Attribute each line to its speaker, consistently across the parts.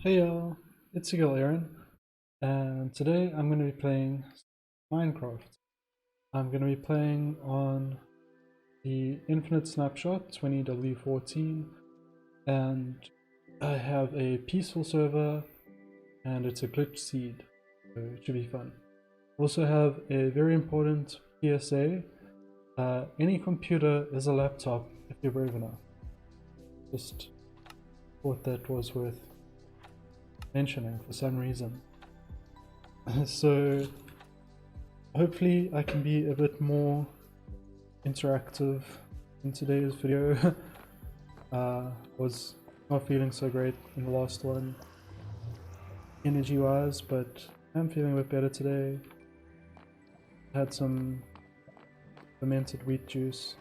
Speaker 1: Hey y'all, it's your girl Aaron, and today I'm going to be playing Minecraft. I'm going to be playing on the Infinite Snapshot 20W14, and I have a peaceful server, and it's a glitch seed, so it should be fun. Also have a very important PSA, any computer is a laptop if you're brave enough. Just thought that was worth mentioning for some reason. So hopefully I can be a bit more interactive in today's video. Was not feeling so great in the last one energy wise, but I'm feeling a bit better today. Had some fermented wheat juice,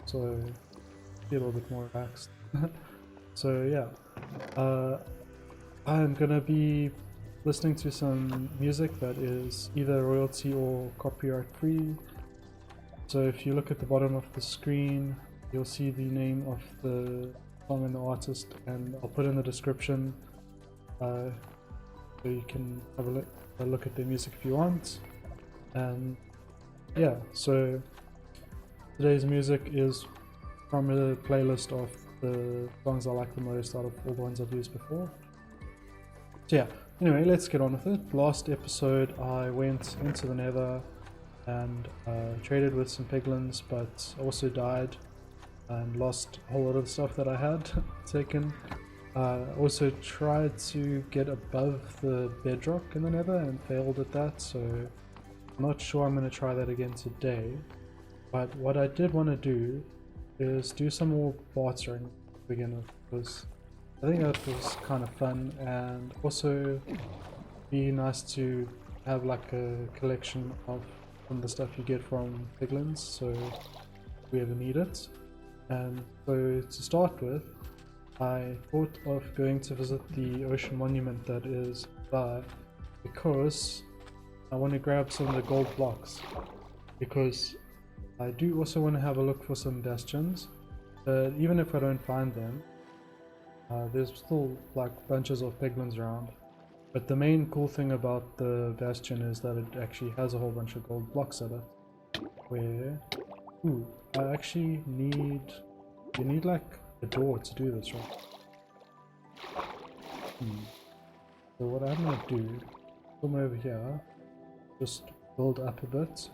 Speaker 1: so I feel a little bit more relaxed. So yeah, I'm gonna be listening to some music that is either royalty or copyright free. So if you look at the bottom of the screen, you'll see the name of the song and the artist, and I'll put in the description so you can have a look at their music if you want. And yeah, so today's music is from a playlist of the songs I like the most out of all the ones I've used before. So yeah, anyway, let's get on with it. Last episode I went into the nether and traded with some piglins, but also died and lost a whole lot of the stuff that I had taken. Also tried to get above the bedrock in the nether and failed at that, so I'm not sure I'm going to try that again today. But what I did want to do is do some more bartering to begin with, because I think that was kind of fun, and also be nice to have like a collection of some of the stuff you get from piglins, so if we ever need it. And so to start with, I thought of going to visit the ocean monument that is by, because I want to grab some of the gold blocks, because I do also want to have a look for some bastions, but even if I don't find them, there's still like bunches of piglins around. But the main cool thing about the bastion is that it actually has a whole bunch of gold blocks at it, where, ooh, I actually need, you need like a door to do this, right? So what I'm gonna do, come over here, just build up a bit,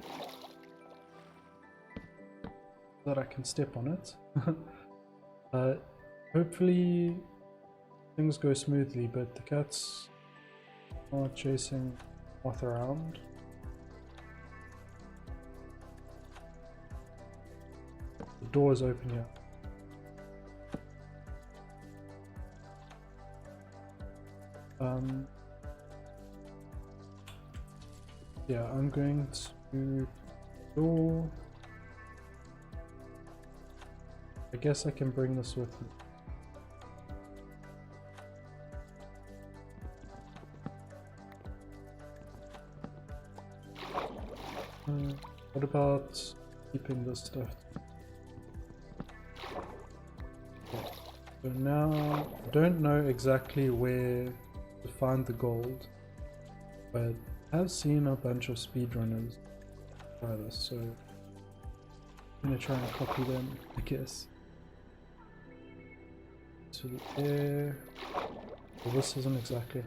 Speaker 1: so that I can step on it. Hopefully things go smoothly, but the cats are chasing Moth around. The door is open here. Yeah, I'm going to door. I guess I can bring this with me. What about keeping this stuff? Okay. So now, I don't know exactly where to find the gold, but I've seen a bunch of speedrunners try this, so I'm gonna try and copy them, I guess. To the air. Well, this isn't exactly.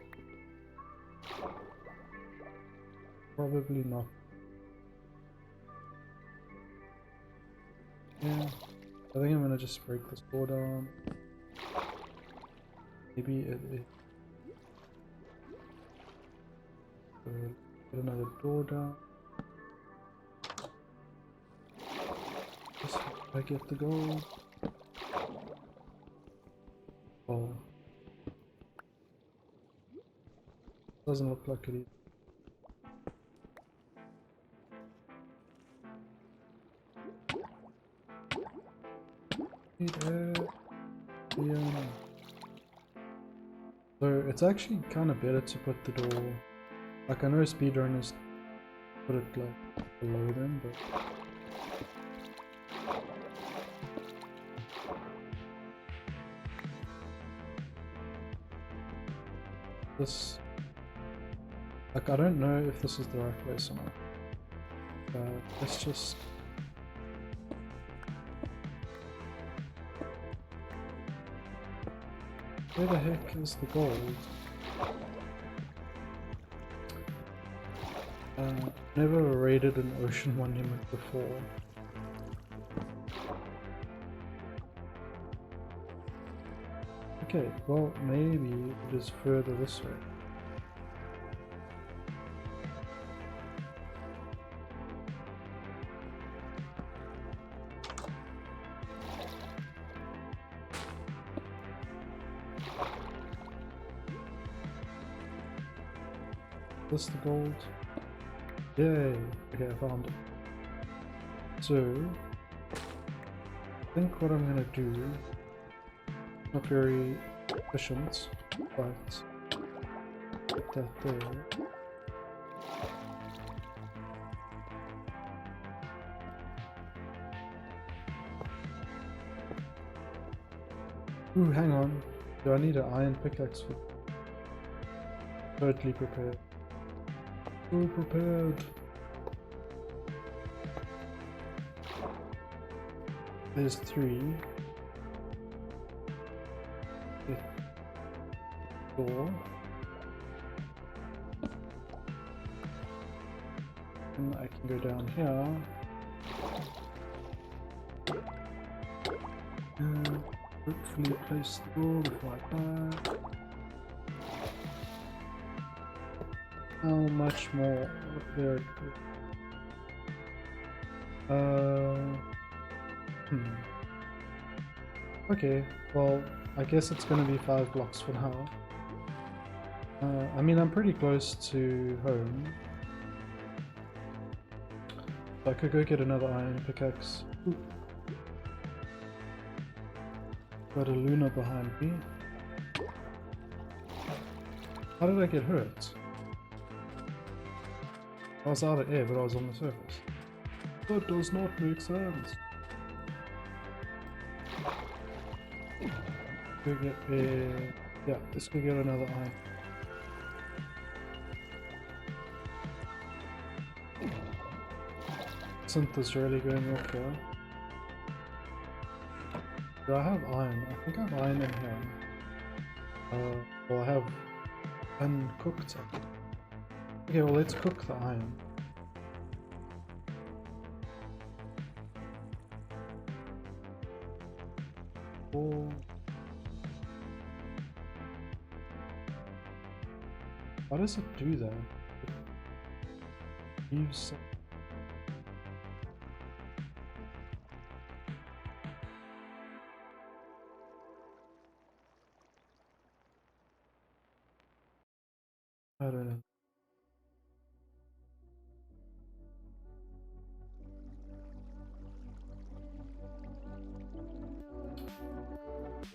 Speaker 1: Probably not. Yeah, I think I'm gonna just break this door down. Maybe it is. Put another door down. Just I get the gold. Oh, doesn't look like it. Yeah. So it's actually kind of better to put the door. Like I know speedrunners put it like below them, but this, like, I don't know if this is the right place or not. Let's just... Where the heck is the gold? Never raided an ocean monument before. Okay, well, maybe it is further this way. This the gold? Yay! Okay, I found it. So, I think what I'm gonna do, not very efficient, but put that there. Ooh, hang on. Do I need an iron pickaxe for... Totally prepared. So prepared. There's 3. The door. And I can go down here. And hopefully place the door before I die. How much more there? Okay, well, I guess it's gonna be 5 blocks for now. I mean, I'm pretty close to home. So I could go get another iron pickaxe. Ooh. Got a Luna behind me. How did I get hurt? I was out of air, but I was on the surface. That does not make sense. Go get a... Yeah, let's go get another iron. Synth is really going off here. Do I have iron? I think I have iron in here. Well, I have uncooked it. Okay, well, let's cook the iron. Oh. Why does it do that? It leaves... I don't know.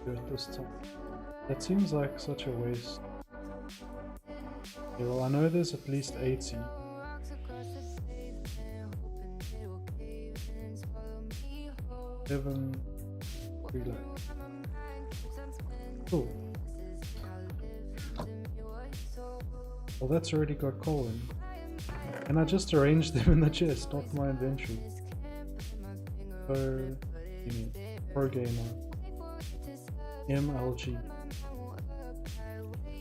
Speaker 1: Do it this time. That seems like such a waste. Okay, well, I know there's at least 80. 7 3 left. Cool. Well, that's already got coal in. And I just arranged them in the chest, not my inventory. So, pro gamer. MLG.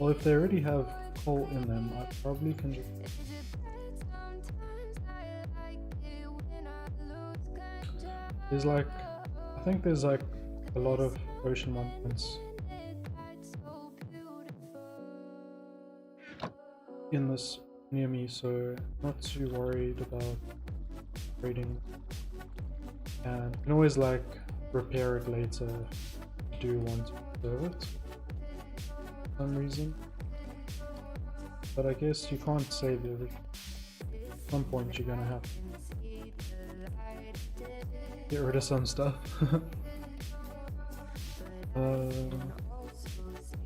Speaker 1: Well, if they already have coal in them, I probably can just... There's like... I think there's like a lot of ocean monuments in this near me, so not too worried about raiding. And you can always like repair it later if you do want to preserve it for some reason. But I guess you can't save everything. At some point you're gonna have to get rid of some stuff.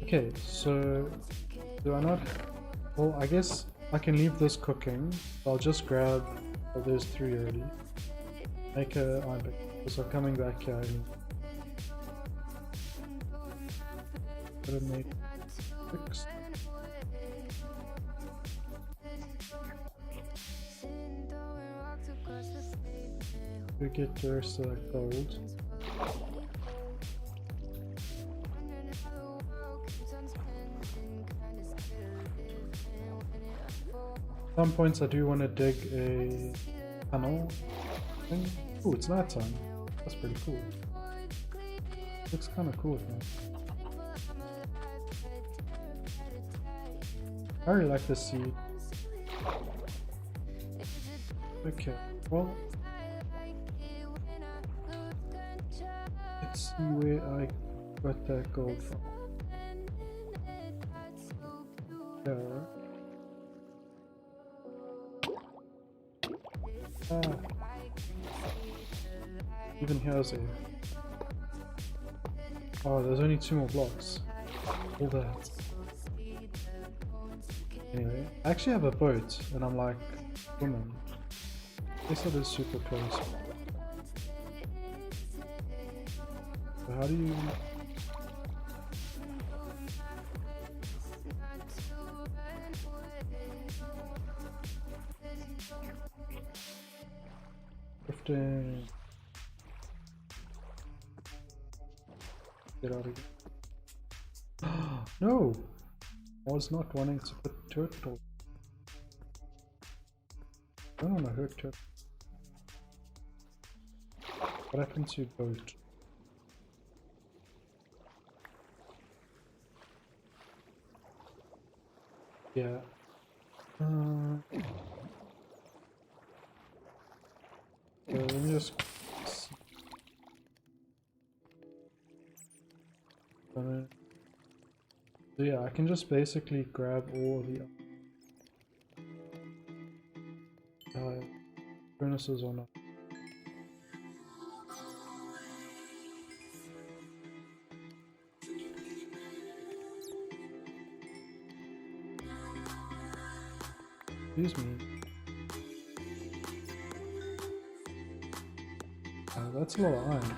Speaker 1: Okay, so do I not... Well, I guess I can leave this cooking. I'll just grab... Oh, there's 3 already. Make a iron pick. So coming back here, gotta make 6. We get the rest of that gold. At some points I do want to dig a tunnel thing. Oh, it's nighttime. That's pretty cool. Looks kind of cool, man. I really like this seed. Okay, well, let's see where I got that gold from. There. Even here's a... Oh, there's only 2 more blocks. All that. Anyway, I actually have a boat, and I'm like, woman. I guess that is super close. So how do you... Drifting. Get out of here. No! I was not wanting to put turtle. I don't want to hurt turtle. What happened to boat? Yeah. Let me just see. So yeah, I can just basically grab all the furnaces or not. Excuse me. That's a lot of iron.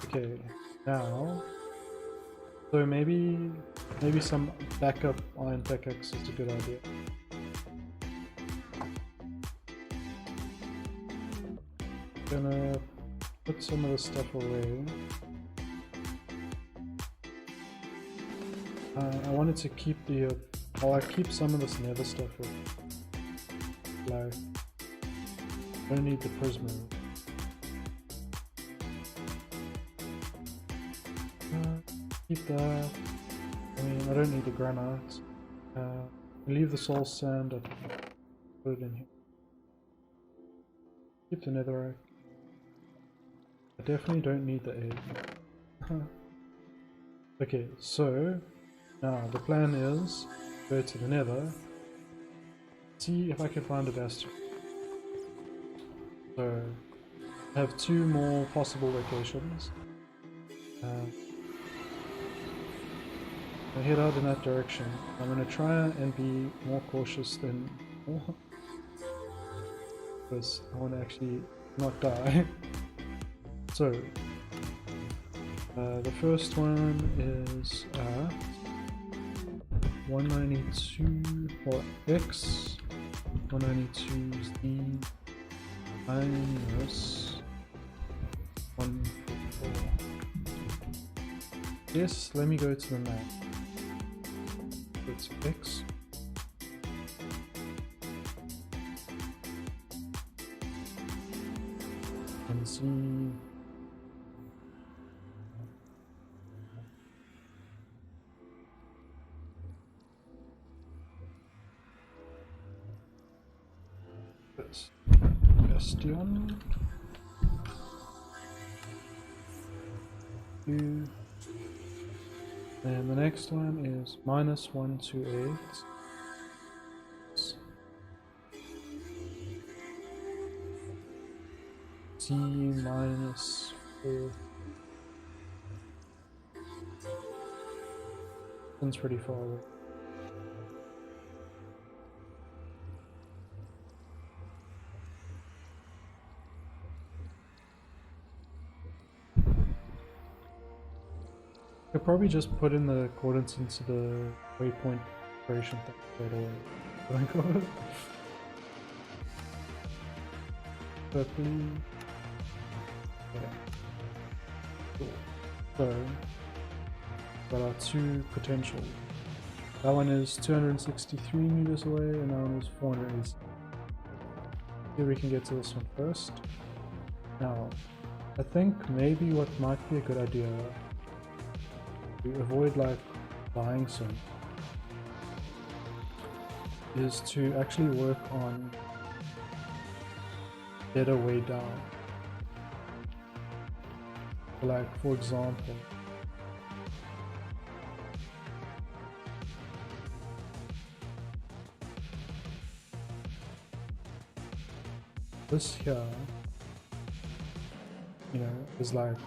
Speaker 1: Okay, now, so maybe some backup iron pickaxe is a good idea. Gonna put some of this stuff away. I wanted to keep the I'll keep some of this nether stuff with, like, I don't need the prisma. Keep that. I mean, I don't need the granite. Leave the soul sand and put it in here. Keep the netherite. I definitely don't need the egg. Okay, so now the plan is go to the nether, see if I can find a bastion. So I have 2 more possible locations. I head out in that direction. I'm going to try and be more cautious than more, because I want to actually not die. So the first one is 192 for X, 192Z minus 144. Yes, let me go to the map. It's X. And Z. Bastion. 2. And the next one is minus 128. Z minus 4. That's pretty far away. I'll probably just put in the coordinates into the waypoint creation thing right away. purpley. Okay. Cool. So, got our two potential. That one is 263 meters away, and that one is 480. Here we can get to this one first. Now, I think maybe what might be a good idea to avoid like dying soon is to actually work on better way down. Like for example, this here, you know, is like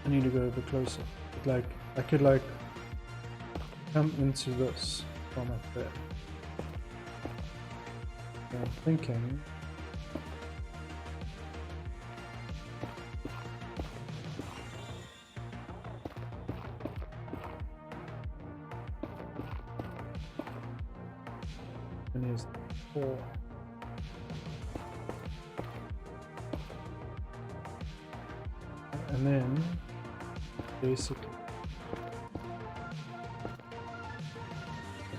Speaker 1: I need to go a bit closer. But like I could like come into this from up there. And I'm thinking and here's 4. And then basically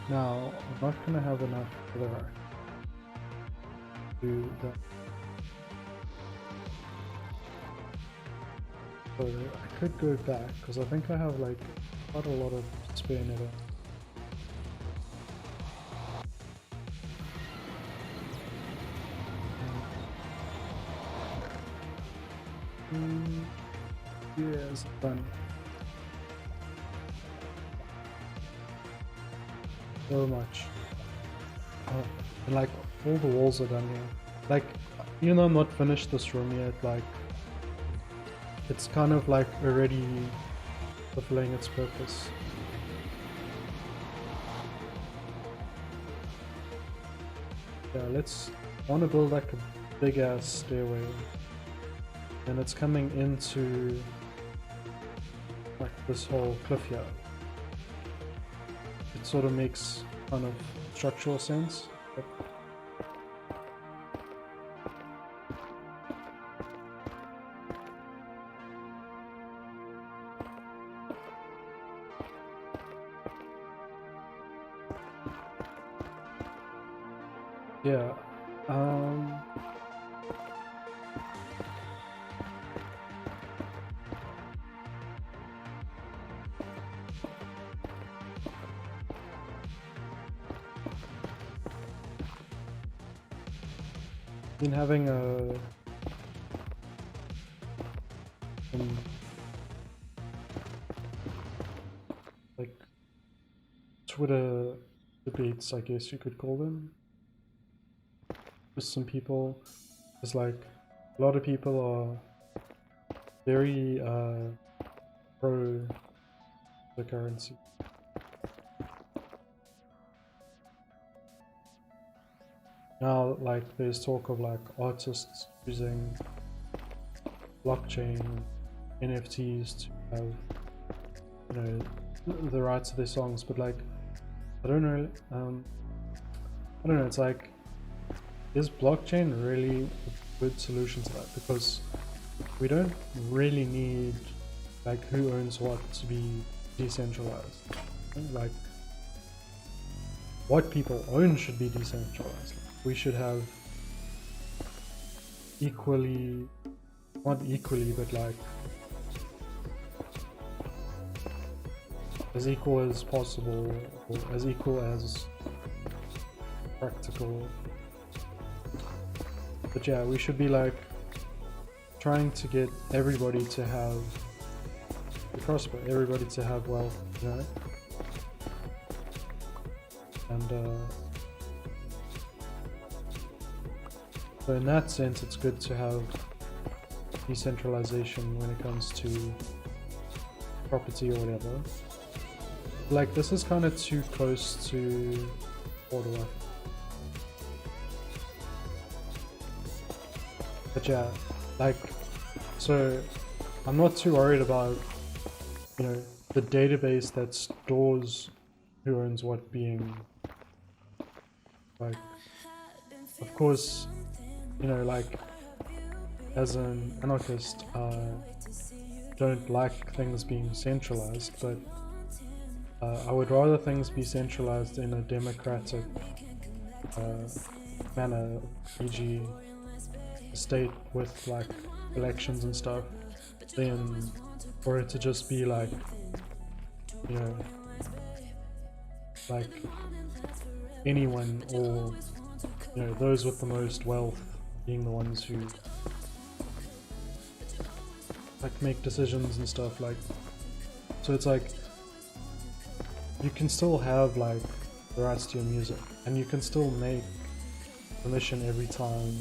Speaker 1: now I'm not gonna have enough for the right to do that. So I could go back because I think I have like quite a lot of spare nether. Yes, done. So much. And like all the walls are done here. Like even though I'm not finished this room yet, like it's kind of like already fulfilling its purpose. Yeah, I want to build like a big ass stairway. And it's coming into like this whole cliff here. It sort of makes kind of structural sense. But yeah, been having like Twitter debates, I guess you could call them, with some people. It's like a lot of people are very pro the currency. Now, like, there's talk of like artists using blockchain NFTs to have, you know, the rights to their songs, but like, I don't know. I don't know. It's like, is blockchain really a good solution to that? Because we don't really need like who owns what to be decentralized. Like, what people own should be decentralized. We should have equally, not equally, but like as equal as possible, or as equal as practical. But yeah, we should be like trying to get everybody to have to prosper, everybody to have wealth, you know? And so in that sense, it's good to have decentralization when it comes to property or whatever. Like, this is kind of too close to borderline. But yeah, like, so I'm not too worried about, you know, the database that stores who owns what being like, of course, you know, like as an anarchist, don't like things being centralized, but I would rather things be centralized in a democratic manner, e.g. a state with like elections and stuff, than for it to just be like, you know, like anyone, or you know, those with the most wealth being the ones who like make decisions and stuff. Like, so it's like you can still have like the rights to your music, and you can still make permission every time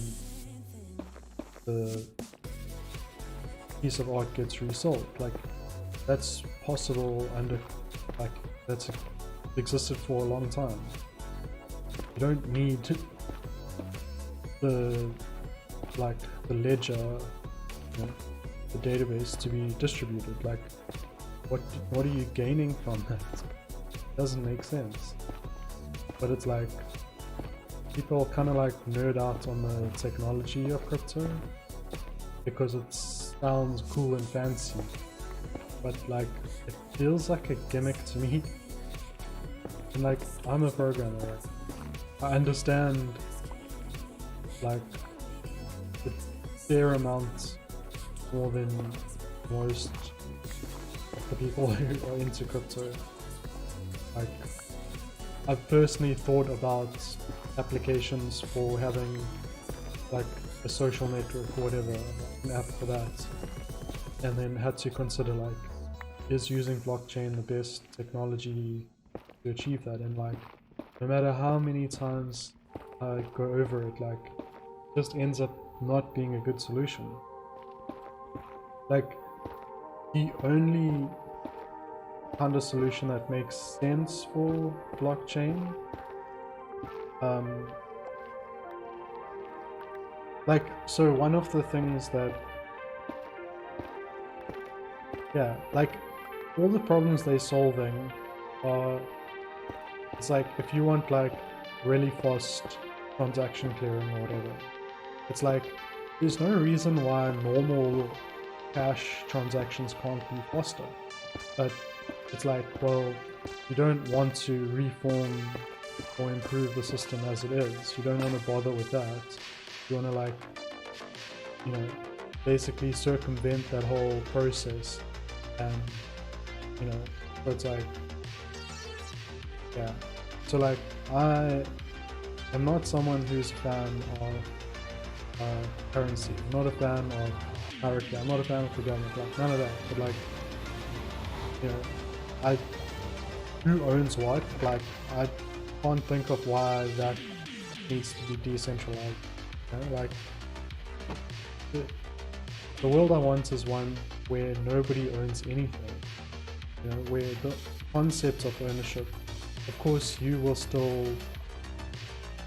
Speaker 1: the piece of art gets resold. Like, that's possible under, like, that's existed for a long time. You don't need the like the ledger, you know, the database to be distributed. Like, what are you gaining from that? Doesn't make sense. But it's like people kind of like nerd out on the technology of crypto because it sounds cool and fancy, but like it feels like a gimmick to me. And like, I'm a programmer, I understand like a fair amount more than most of the people who are into crypto. Like, I've personally thought about applications for having like a social network or whatever, an app for that, and then had to consider like, is using blockchain the best technology to achieve that? And like, no matter how many times I go over it, like, just ends up not being a good solution. Like, the only kind of solution that makes sense for blockchain, like, so one of the things that, yeah, like, all the problems they're solving are, it's like, if you want like really fast transaction clearing or whatever, it's like, there's no reason why normal cash transactions can't be faster. But it's like, well, you don't want to reform or improve the system as it is. You don't want to bother with that. You want to, like, you know, basically circumvent that whole process. And, you know, so it's like, yeah. So like, I am not someone who's a fan of currency. I'm not a fan of hierarchy. I'm not a fan of the government. Like, none of that. But like, you know, who owns what? Like, I can't think of why that needs to be decentralized. You know? Like, the world I want is one where nobody owns anything. You know, where the concept of ownership, of course, you will still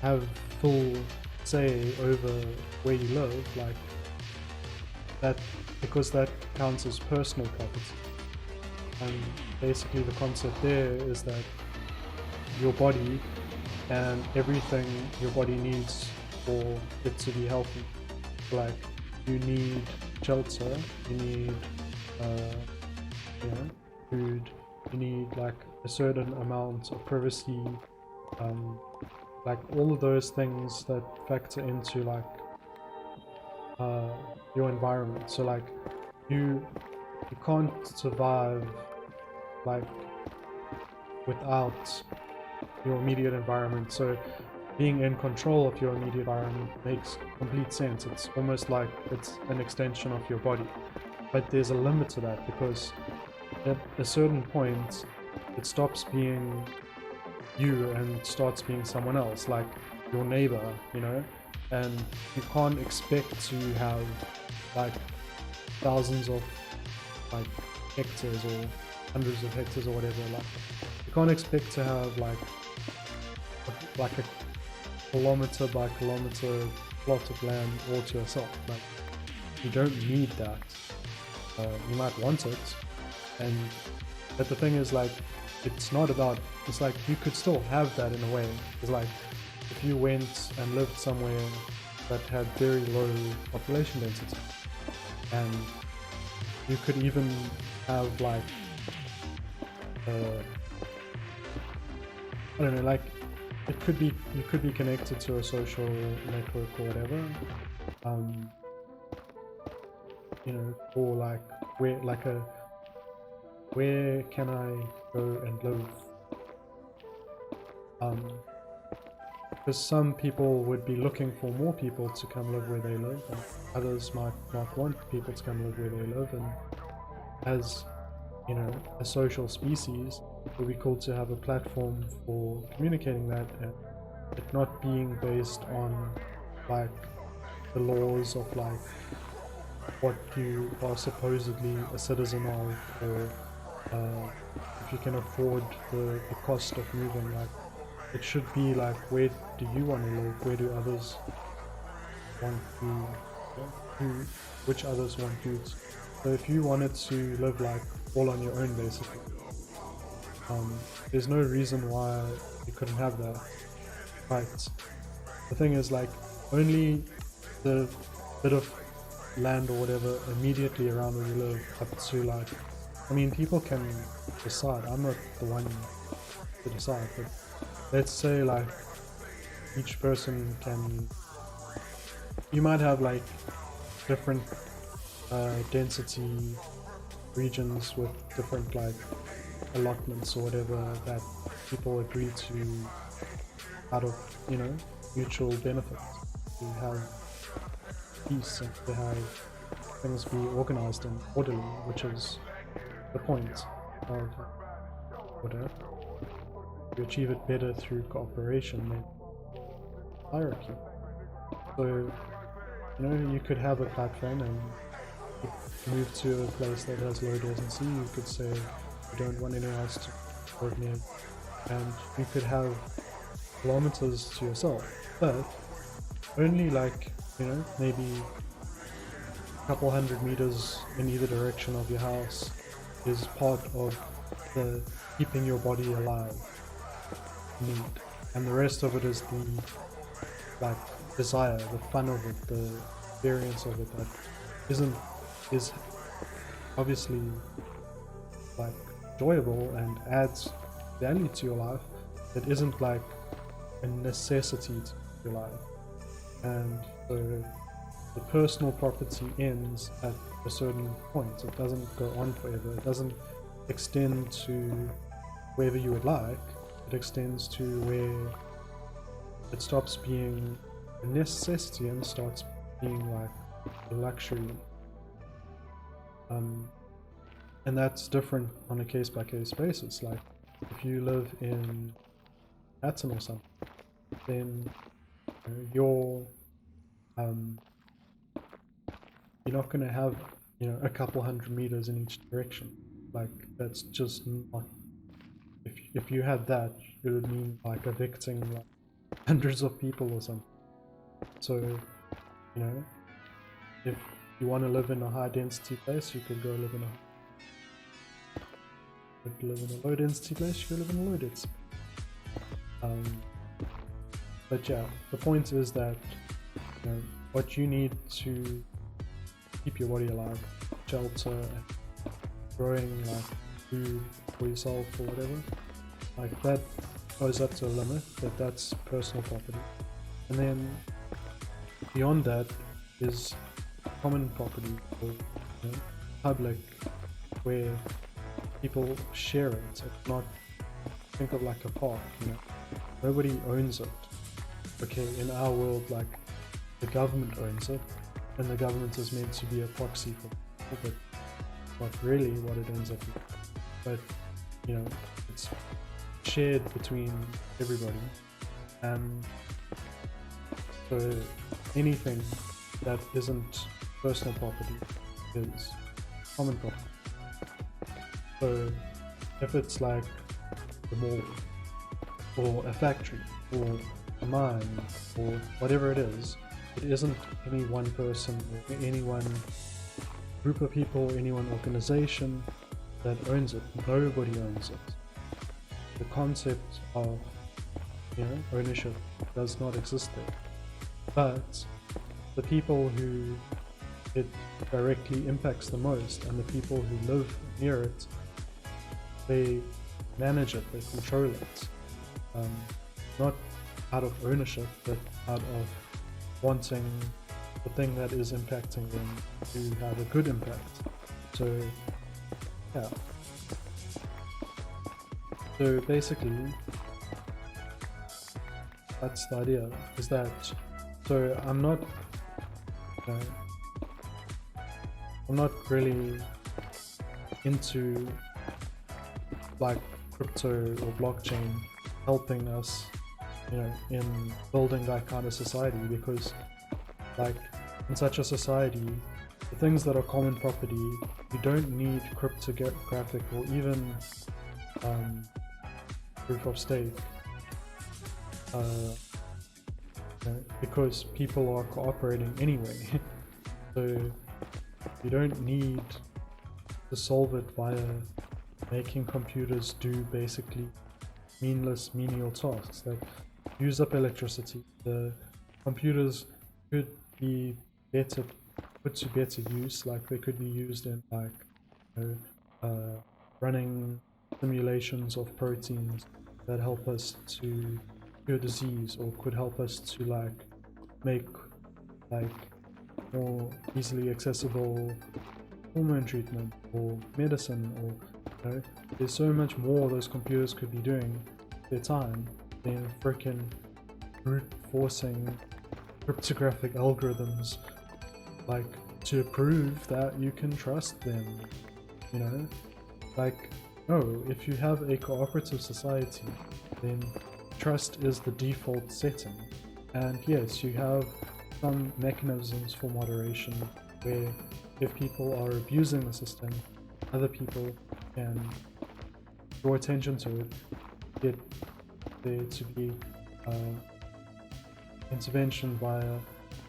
Speaker 1: have full say over where you live, like that, because that counts as personal property. And basically the concept there is that your body and everything your body needs for it to be healthy, like you need shelter, you need you know, food, you need like a certain amount of privacy, like all of those things that factor into like your environment. So like you can't survive like without your immediate environment. So being in control of your immediate environment makes complete sense. It's almost like it's an extension of your body. But there's a limit to that, because at a certain point it stops being you and starts being someone else, like your neighbor, you know. And you can't expect to have like thousands of like hectares or hundreds of hectares or whatever. Like, you can't expect to have like a kilometer by kilometer plot of land all to yourself. Like, you don't need that. You might want it, but the thing is, like, it's not about, it's like you could still have that in a way. It's like if you went and lived somewhere that had very low population density, and you could even have like I don't know, like it could be, you could be connected to a social network or whatever, you know, or like where can I go and live? Because some people would be looking for more people to come live where they live, and others might not want people to come live where they live. And as you know, a social species, it would be cool to have a platform for communicating that, and it not being based on like the laws of like what you are supposedly a citizen of, or if you can afford the cost of moving. Like it should be like, where do you want to live? Where do others want you? Who, which others want you to? So if you wanted to live like all on your own, basically, there's no reason why you couldn't have that. Right. The thing is, like, only the bit of land or whatever immediately around where you live, up to like, I mean, people can decide. I'm not the one to decide, but let's say like each person can, you might have like different density regions with different like allotments or whatever that people agree to out of, you know, mutual benefit, to have peace and to have things be organized and orderly, which is the point of order. You achieve it better through cooperation than hierarchy. So, you know, you could have a platform and move to a place that has low density. You could say you don't want anyone else to live near, and you could have kilometers to yourself, but only like, you know, maybe a couple 100 meters in either direction of your house is part of the keeping your body alive need, and the rest of it is the like desire, the fun of it, the experience of it that is obviously like enjoyable and adds value to your life. It isn't like a necessity to your life, and so the personal property ends at a certain point. It doesn't go on forever. It doesn't extend to wherever you would like. It extends to where it stops being a necessity and starts being like a luxury. And that's different on a case-by-case basis. Like if you live in Atom or something, then you're not going to have, you know, a couple 100 meters in each direction. Like that's just not. If you had that, it would mean like evicting like hundreds of people or something. So, you know, if you want to live in a high density place, you could go live in a low density place, you could live in a low density. But yeah, the point is that, you know, what you need to keep your body alive, shelter and growing like food for yourself or whatever, like that goes up to a limit, but that's personal property. And then beyond that is common property, or, you know, public, where people share it. It's not, think of like a park, you know, nobody owns it. Okay, in our world, like the government owns it, and the government is meant to be a proxy for people, but not really what it ends up being. But, you know, it's shared between everybody, and so anything that isn't personal property is common property. So if it's like the mall, or a factory, or a mine, or whatever it isn't any one person or any one group of people, any one organization that owns it. Nobody owns it. the concept of, you know, ownership does not exist there. But the people who it directly impacts the most, and the people who live near it, they manage it, they control it, not out of ownership, but out of wanting the thing that is impacting them to have a good impact. So yeah, so basically that's the idea, is that, so I'm not really into like crypto or blockchain helping us, you know, in building that kind of society, because like in such a society, the things that are common property, you don't need cryptographic or even proof of stake, because people are cooperating anyway. So you don't need to solve it via making computers do basically meaningless menial tasks that use up electricity. The computers could be put to better use, like they could be used in like, you know, running simulations of proteins that help us to cure disease, or could help us to like make like more easily accessible hormone treatment or medicine, or, you know, there's so much more those computers could be doing their time than freaking brute forcing cryptographic algorithms, like, to prove that you can trust them, you know? Like, no, if you have a cooperative society, then trust is the default setting. And yes, you have some mechanisms for moderation where if people are abusing the system, other people can draw attention to it, get there to be intervention via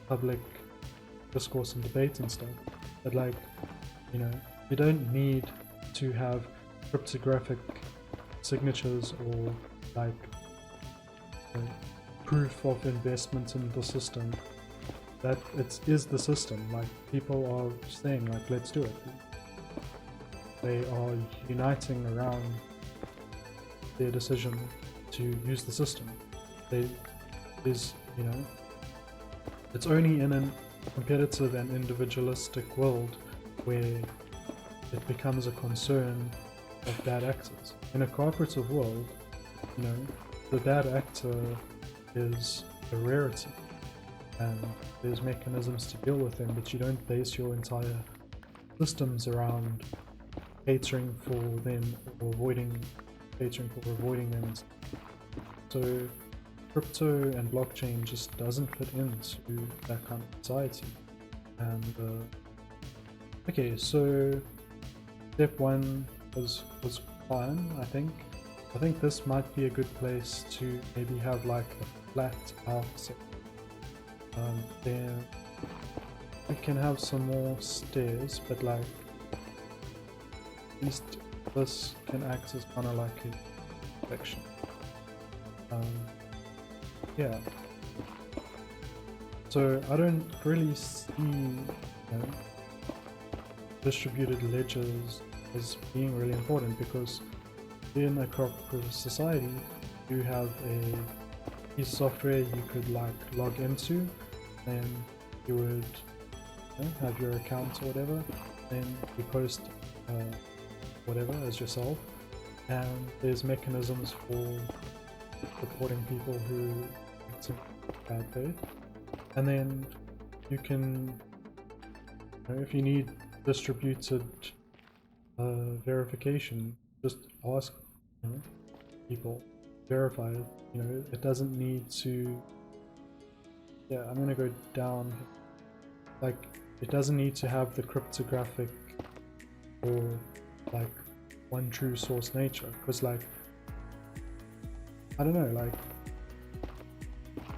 Speaker 1: public discourse and debate and stuff. But like, you know, you don't need to have cryptographic signatures or like, you know, proof of investment in the system. That it is the system. Like, people are saying like, let's do it. They are uniting around their decision to use the system. You know, it's only in a competitive and individualistic world where it becomes a concern of bad actors. In a cooperative world, you know, the bad actor is a rarity, and there's mechanisms to deal with them, but you don't base your entire systems around catering for them or catering for avoiding them. So crypto and blockchain just doesn't fit into that kind of society. And okay, so step one was fine. I think this might be a good place to maybe have like a flat outset. Then we can have some more stairs, but like at least this can act as kind of like a section. Yeah. So I don't really see, you know, distributed ledgers as being really important, because in a cooperative society you have a piece of software you could like log into, and you would, you know, have your account or whatever, then you post whatever as yourself, and there's mechanisms for reporting people who act in bad faith, and then you can, you know, if you need distributed verification, just ask, you know, people, verify it. You know, it doesn't need to, yeah, I'm gonna go down, like, it doesn't need to have the cryptographic or like one true source nature, because like, I don't know, like,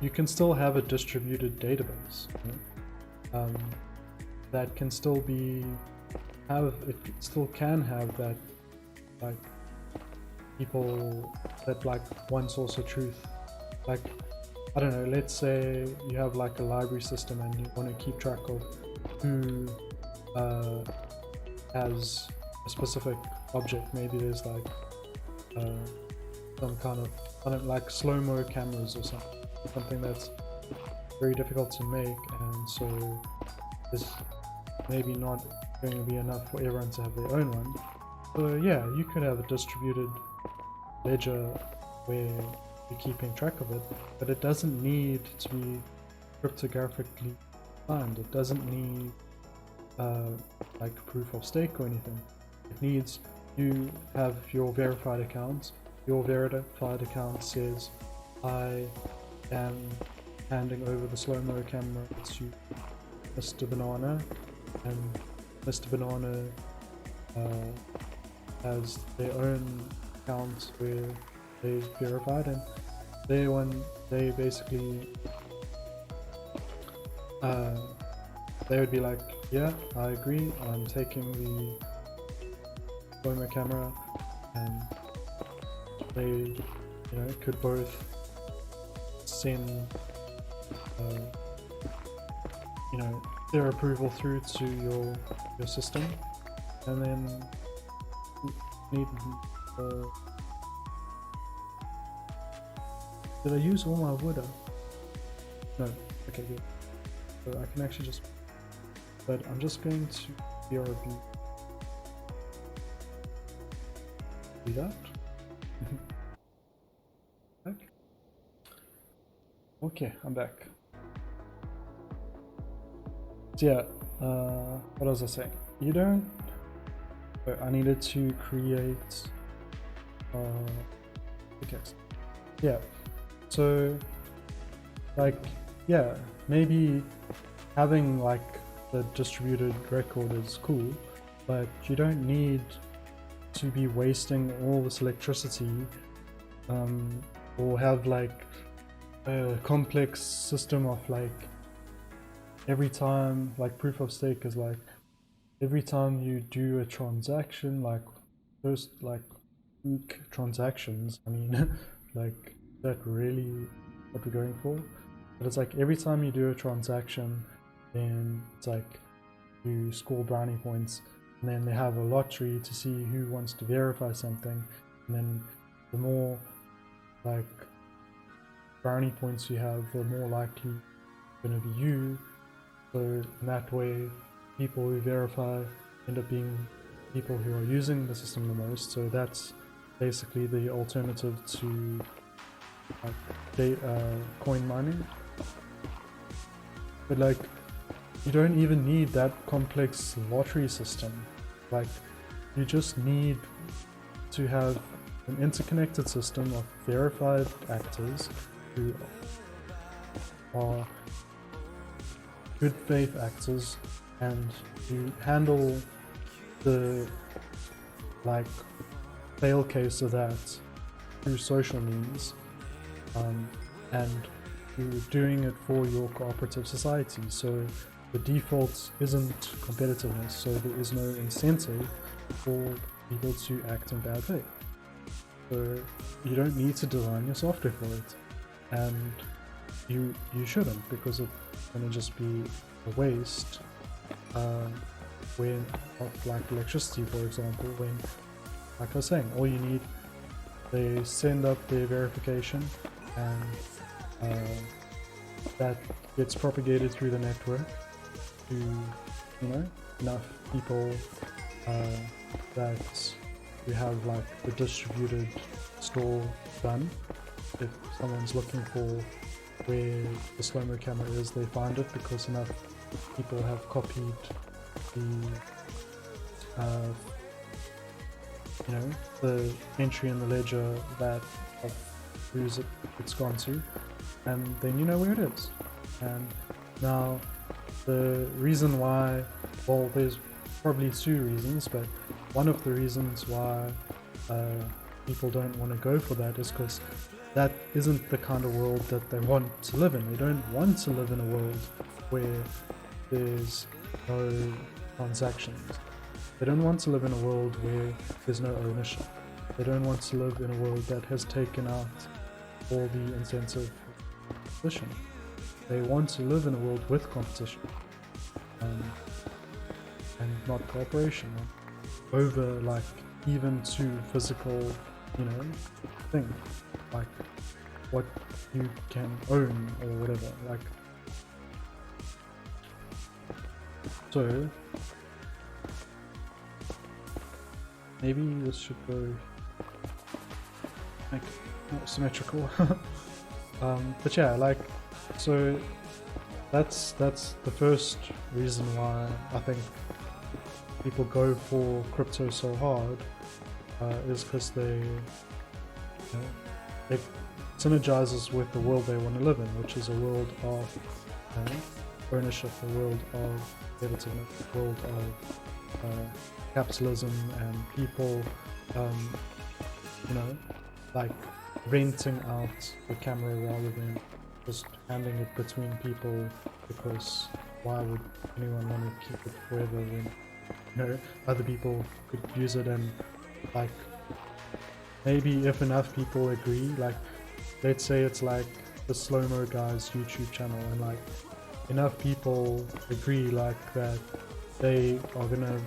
Speaker 1: you can still have a distributed database, you know? That can still be it still can have that, like, people that like one source of truth. Like, I don't know, let's say you have like a library system and you want to keep track of who has a specific object. Maybe there's like some kind of, I don't like slow-mo cameras or something that's very difficult to make, and so there's maybe not going to be enough for everyone to have their own one. So yeah, you could have a distributed ledger where you're keeping track of it, but it doesn't need to be cryptographically signed. It doesn't need like proof of stake or anything. It needs you have your verified account. Your verified account says, I am handing over the slow-mo camera to Mr. Banana, and Mr. Banana has their own account where they verified, and they basically they would be like, yeah, I agree, I'm taking the slow-mo camera, and they could both send their approval through to your system, and then need did I use all my wood? No, okay, good. So I can actually just, but I'm just going to BRB do that. Okay, I'm back. So yeah, what was I saying? You don't. I needed to create. Okay. Yeah. So, like, yeah, maybe having like the distributed record is cool, but you don't need to be wasting all this electricity, or have like a complex system of like every time, like proof of stake is like every time you do a transaction, like first like transactions, I mean like that really what we're going for, but it's like every time you do a transaction, then it's like you score brownie points, and then they have a lottery to see who wants to verify something, and then the more like brownie points you have, the more likely going to be you. So in that way, people who verify end up being people who are using the system the most. So that's basically the alternative to like coin mining. But like, you don't even need that complex lottery system. Like, you just need to have an interconnected system of verified actors who are good faith actors, and you handle the like fail case of that through social means, and you're doing it for your cooperative society. So the default isn't competitiveness, so there is no incentive for people to act in bad faith. So you don't need to design your software for it, and you shouldn't, because it's going to just be a waste when of like electricity, for example, when, like I was saying, all you need, they send up their verification, and that gets propagated through the network to enough people that you have like the distributed store done. If someone's looking for where the slow-mo camera is, they find it because enough people have copied the entry in the ledger that of who's it's gone to, and then you know where it is. And now the reason why, well, there's probably two reasons, but one of the reasons why people don't want to go for that is because that isn't the kind of world that they want to live in. They don't want to live in a world where there's no transactions. They don't want to live in a world where there's no ownership. They don't want to live in a world that has taken out all the incentive competition. They want to live in a world with competition, and not cooperation, over like even to physical, you know, thing, like what you can own or whatever. Like, so maybe this should go like more symmetrical. But yeah, like, so that's the first reason why I think people go for crypto so hard, is because it synergizes with the world they want to live in, which is a world of ownership, a world of competitiveness, a world of capitalism, and people, you know, like renting out the camera rather than just handing it between people, because why would anyone want to keep it forever when, you know, other people could use it? And like, maybe if enough people agree, like let's say it's like the slow-mo guy's YouTube channel, and like enough people agree like that they are gonna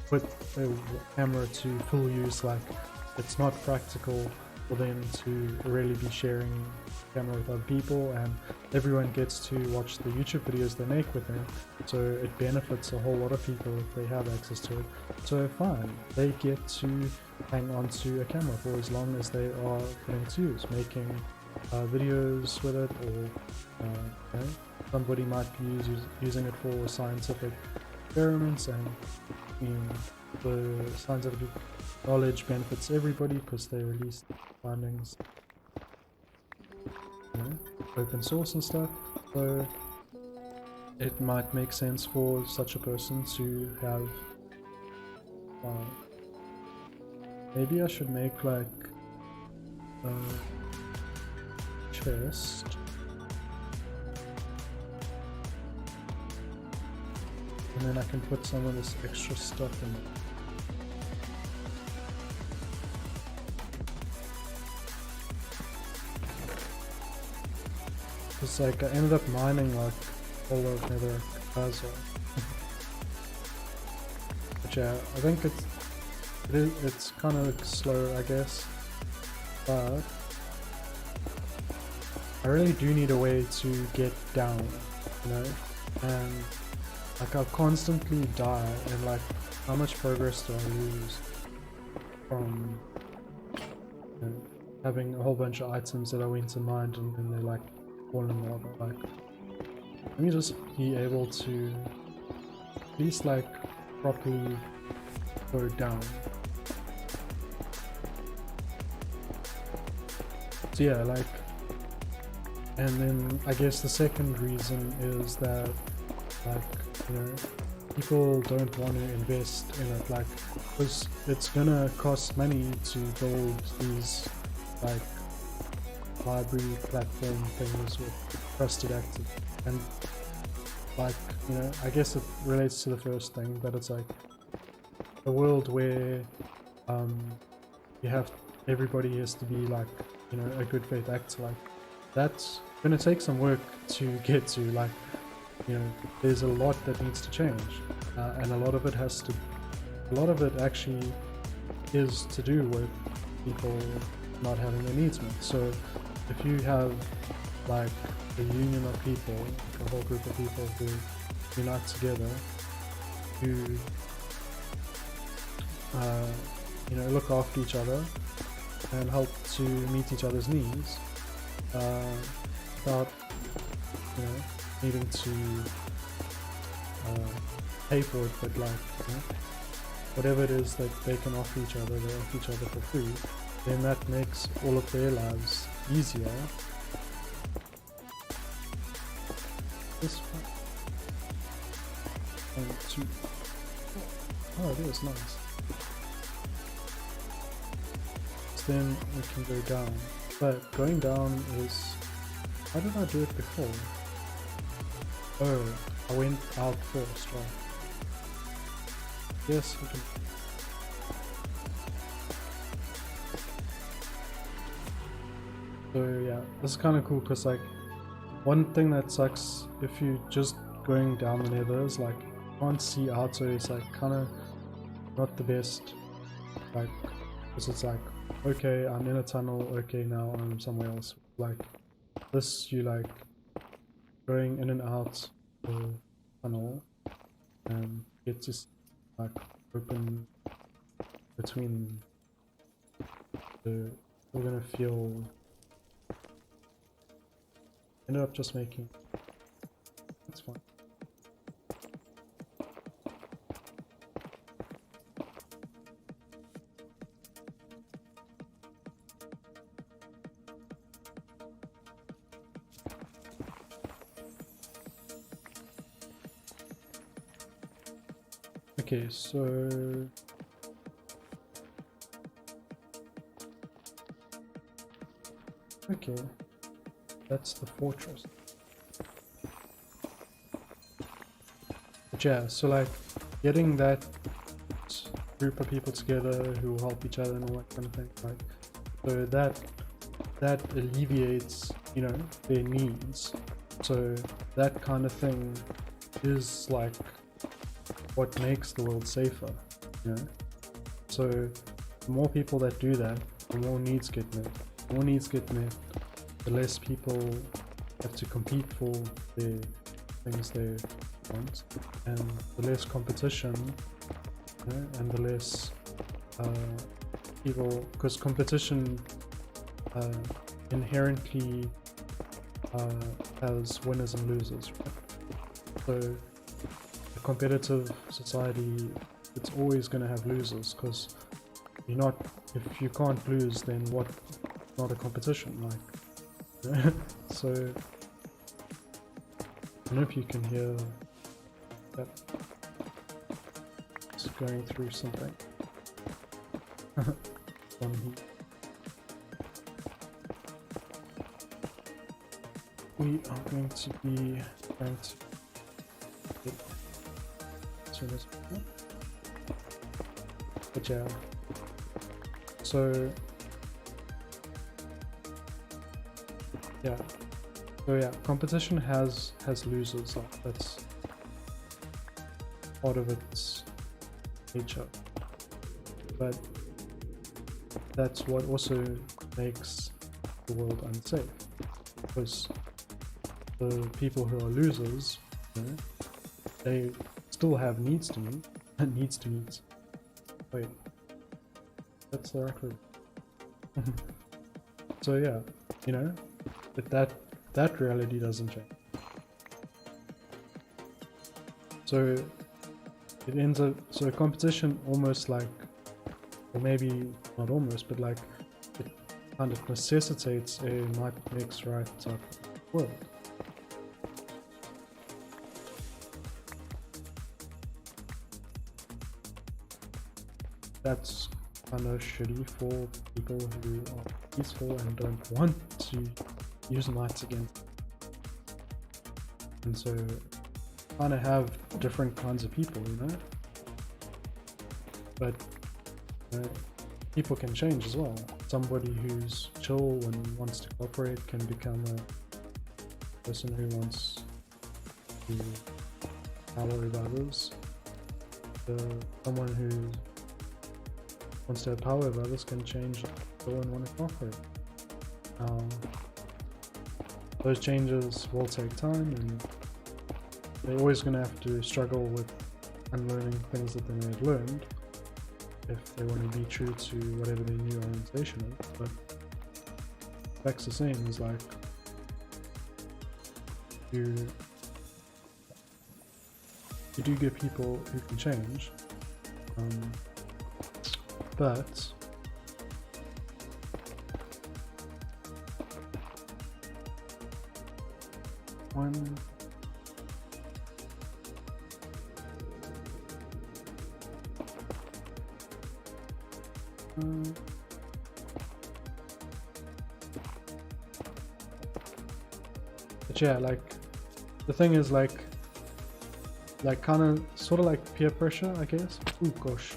Speaker 1: put the camera to full use, like it's not practical for them to really be sharing camera with other people, and everyone gets to watch the YouTube videos they make with them, so it benefits a whole lot of people if they have access to it. So fine, they get to hang on to a camera for as long as they are putting it to use, making videos with it, or you know, somebody might be using it for scientific experiments, and the scientific knowledge benefits everybody because they release findings, you know, open source and stuff. So it might make sense for such a person to have maybe I should make like a chest, and then I can put some of this extra stuff in it. It's like I ended up mining like all of nether as well. But yeah, I think it's kind of slow, I guess, but I really do need a way to get down, you know, and like I'll constantly die, and like how much progress do I lose from, you know, having a whole bunch of items that I went and mined and then they're like fall in lava. Like, let me just be able to at least like properly go down. So yeah, like, and then I guess the second reason is that, like, you know, people don't want to invest in it, like, because it's gonna cost money to build these like library platform things with trusted actors, and like, you know, I guess it relates to the first thing, but it's like a world where everybody has to be like, you know, a good faith actor. Like, that's gonna take some work to get to. Like, you know, there's a lot that needs to change, and a lot of it actually is to do with people not having their needs met. So if you have like a union of people, like a whole group of people who unite together to you know, look after each other and help to meet each other's needs, without, you know, needing to pay for it, but like, you know, whatever it is that they can offer each other, they offer each other for free, then that makes all of their lives easier. This one. 1, 2. Oh, it is nice. So then we can go down, but going down is, how did I do it before? Oh, I went out first, right? Yes, we can. So yeah, this is kind of cool because like one thing that sucks if you just going down the nether is like you can't see out, so it's like kind of not the best, like because it's like okay, I'm in a tunnel, okay, now I'm somewhere else. Like this, you like going in and out the tunnel and get to like open between the, we're gonna feel, ended up just making, that's fine. Okay, so okay, that's the fortress. But yeah, so like getting that group of people together who will help each other and all that kind of thing, like so that alleviates, you know, their needs. So that kind of thing is like what makes the world safer, you know. So the more people that do that, the more needs get met. The more needs get met, the less people have to compete for their things they want, and the less competition, you know, and the less people, because competition inherently has winners and losers, right? So a competitive society, it's always going to have losers, because you're not, if you can't lose, then what, not a competition, like so I don't know if you can hear that it's going through something. We are going to be trying to get as soon as possible. But yeah, so yeah, competition has losers. Like that's part of its nature, but that's what also makes the world unsafe, because the people who are losers, you know, they still have needs to meet. Needs to meet. Wait, that's the record. So yeah, you know, but that reality doesn't change. So it ends up, so competition almost like, or maybe not almost, but like it kind of necessitates a might makes right type of world. That's kind of shitty for people who are peaceful and don't want to use might against them. And so kind of have different kinds of people, you know, but people can change as well. Somebody who's chill and wants to cooperate can become a person who wants to power over others. Someone who wants to have power over others can change and want to cooperate. Those changes will take time, and they're always going to have to struggle with unlearning things that they may have learned if they want to be true to whatever their new orientation is. But the fact's the same, is like you do get people who can change, but one but yeah, like the thing is like kind of sort of like peer pressure, I guess. Oh gosh.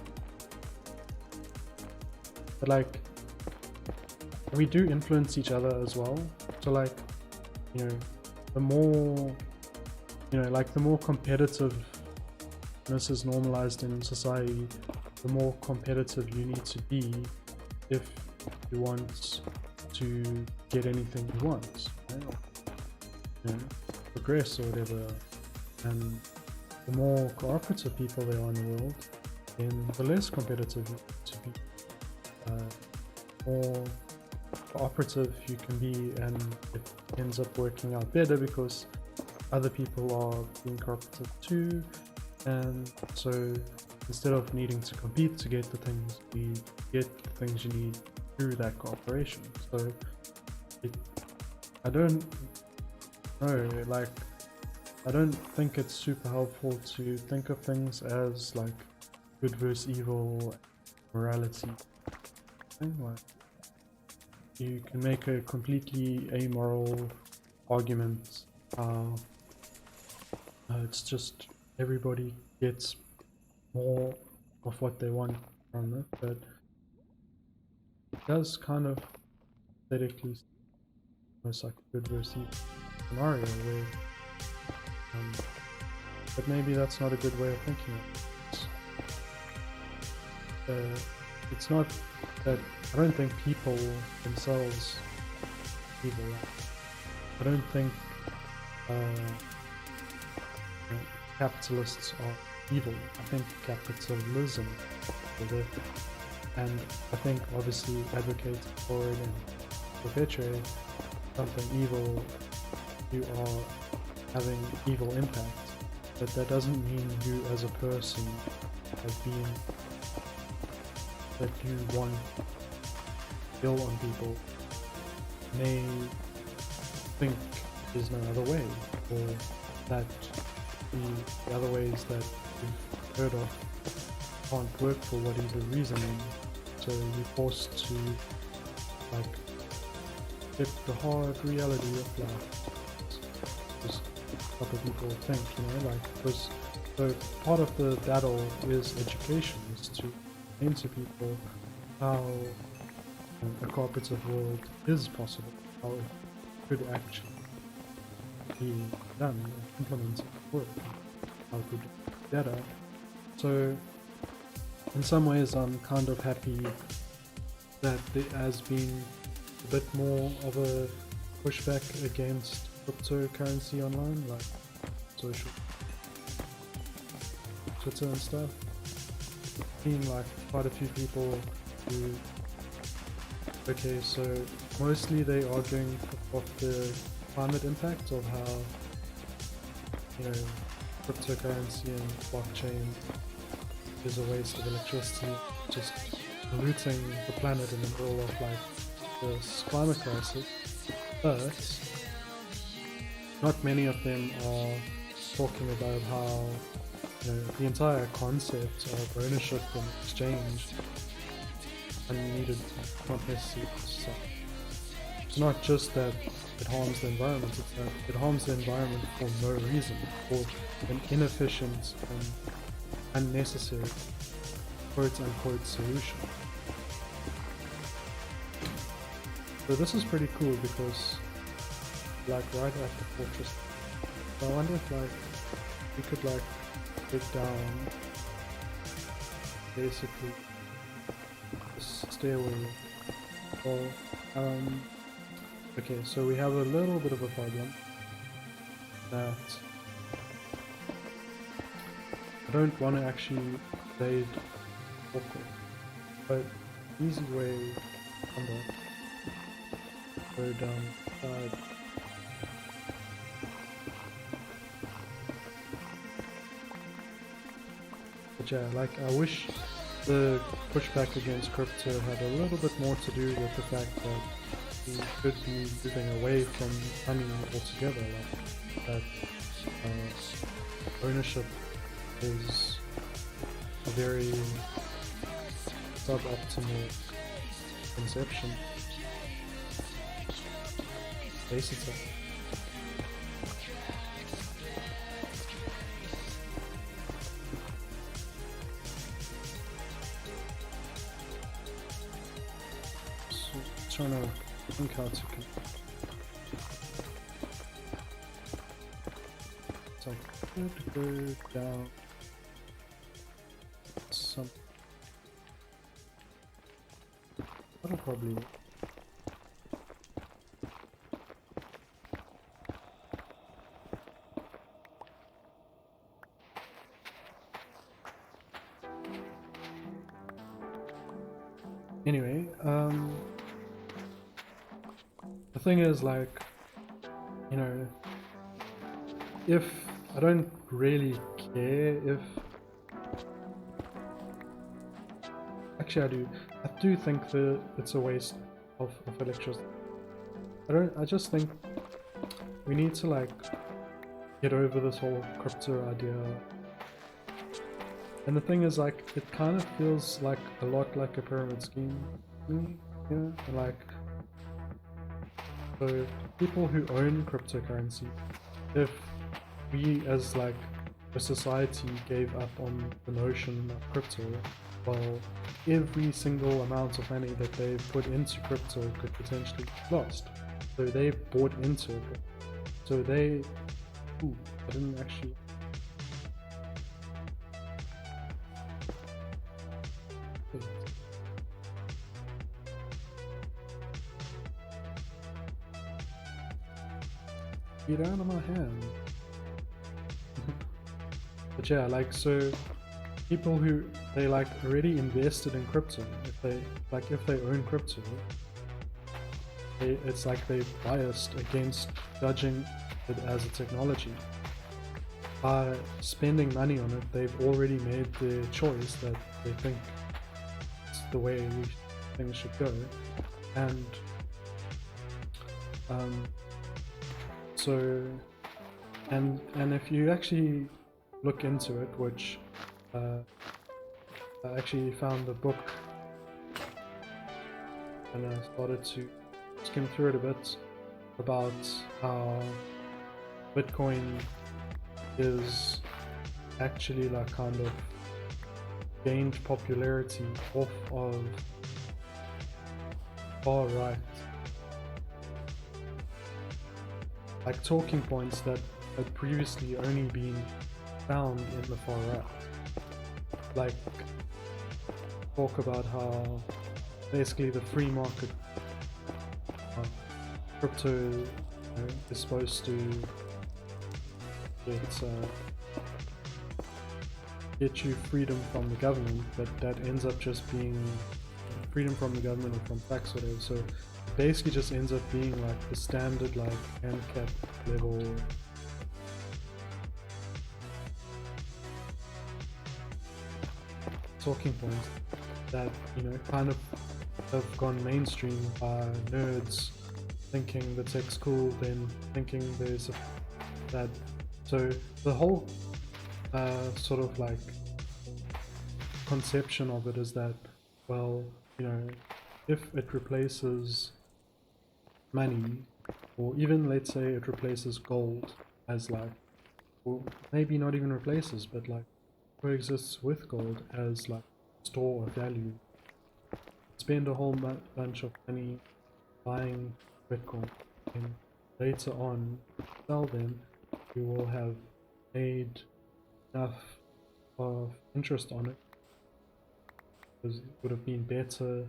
Speaker 1: But like we do influence each other as well. So like, you know, the more, you know, like the more competitiveness is normalized in society, the more competitive you need to be if you want to get anything you want, right? Or, you know, progress or whatever. And the more cooperative people there are in the world, then the less competitive you need to be. More cooperative you can be, and it ends up working out better because other people are being cooperative too, and so instead of needing to compete to get the things, you get the things you need through that cooperation. So I don't know, like I don't think it's super helpful to think of things as like good versus evil, morality thing. Like you can make a completely amoral argument. It's just everybody gets more of what they want from it, but it does kind of aesthetically almost like a good versus evil scenario where, but maybe that's not a good way of thinking of it. It's not that I don't think people themselves are evil. I don't think capitalists are evil. I think capitalism is evil. And I think obviously advocating for it and perpetuating something evil, you are having evil impact. But that doesn't mean you as a person have been that you want to kill on people may think there's no other way, or that the other ways that you've heard of can't work for whatever reason, so you're forced to like get the hard reality of life. Just what the people think, you know, like, because so part of the battle is education, is to explain to people how a cooperative world is possible, how it could actually be done, implemented, work, how it could be better. So in some ways I'm kind of happy that there has been a bit more of a pushback against cryptocurrency online, like social Twitter and stuff. Seen like quite a few people who, okay, so mostly they arguing of the climate impact of how, you know, cryptocurrency and blockchain is a waste of electricity, just polluting the planet in the middle of like this climate crisis. But not many of them are talking about how, you know, the entire concept of ownership and exchange unneeded, not necessary. So it's not just that it harms the environment, it's that it harms the environment for no reason, for an inefficient and unnecessary quote-unquote solution. So this is pretty cool because, like, right at the fortress, so I wonder if like we could like break down basically this stairway. Well, okay, so we have a little bit of a problem that I don't want to actually invade Auckland, but easy way under go down side. But yeah, like I wish the pushback against crypto had a little bit more to do with the fact that we could be moving away from money altogether, like that ownership is a very suboptimal conception. Basically. So, trying to think how to so I could go down some. That'll probably. Anyway, the thing is, like, you know, if I don't really care if actually I do think that it's a waste of electricity. I just think we need to like get over this whole crypto idea. And the thing is, like, it kind of feels like a lot like a pyramid scheme to me, you know? And like, so people who own cryptocurrency, if we as like a society gave up on the notion of crypto, well, every single amount of money that they put into crypto could potentially be lost. So they bought into it. So they, ooh, I didn't actually. Get out of my hand. But yeah, like, so people who they like already invested in crypto, if they own crypto, it's like they're biased against judging it as a technology. By spending money on it, they've already made their choice that they think it's the way things should go. And so, and if you actually look into it, which I actually found a book and I started to skim through it a bit about how Bitcoin is actually like kind of gained popularity off of far right, like talking points that had previously only been found in the far right. Like talk about how basically the free market crypto is supposed to get you freedom from the government, but that ends up just being freedom from the government or from tax or whatever. So it basically just ends up being like the standard like handicap level talking points that, you know, kind of have gone mainstream by nerds thinking the tech's cool, then thinking there's that. So the whole sort of like conception of it is that, well, you know, if it replaces money, or even let's say it replaces gold as like, or maybe not even replaces, but like coexists with gold as like store of value, spend a whole bunch of money buying Bitcoin, and later on sell them, you will have made enough of interest on it because it would have been better.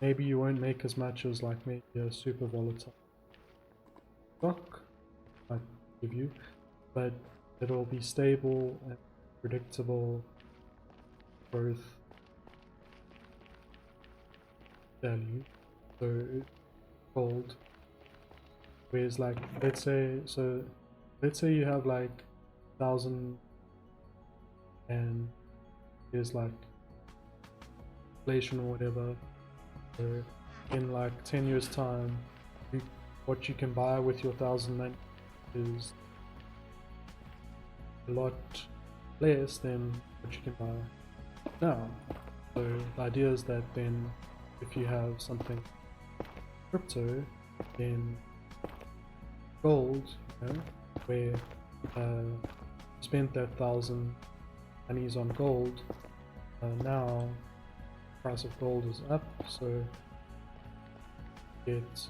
Speaker 1: Maybe you won't make as much as like maybe a super volatile stock might give you, but it'll be stable and predictable growth value. So gold, whereas like let's say you have like 1,000 and there's like inflation or whatever, so in like 10 years time what you can buy with your 1,000 is a lot less than what you can buy now. So the idea is that then if you have something crypto, then gold, you know, where you spent that 1,000 pennies on gold, now price of gold is up, so it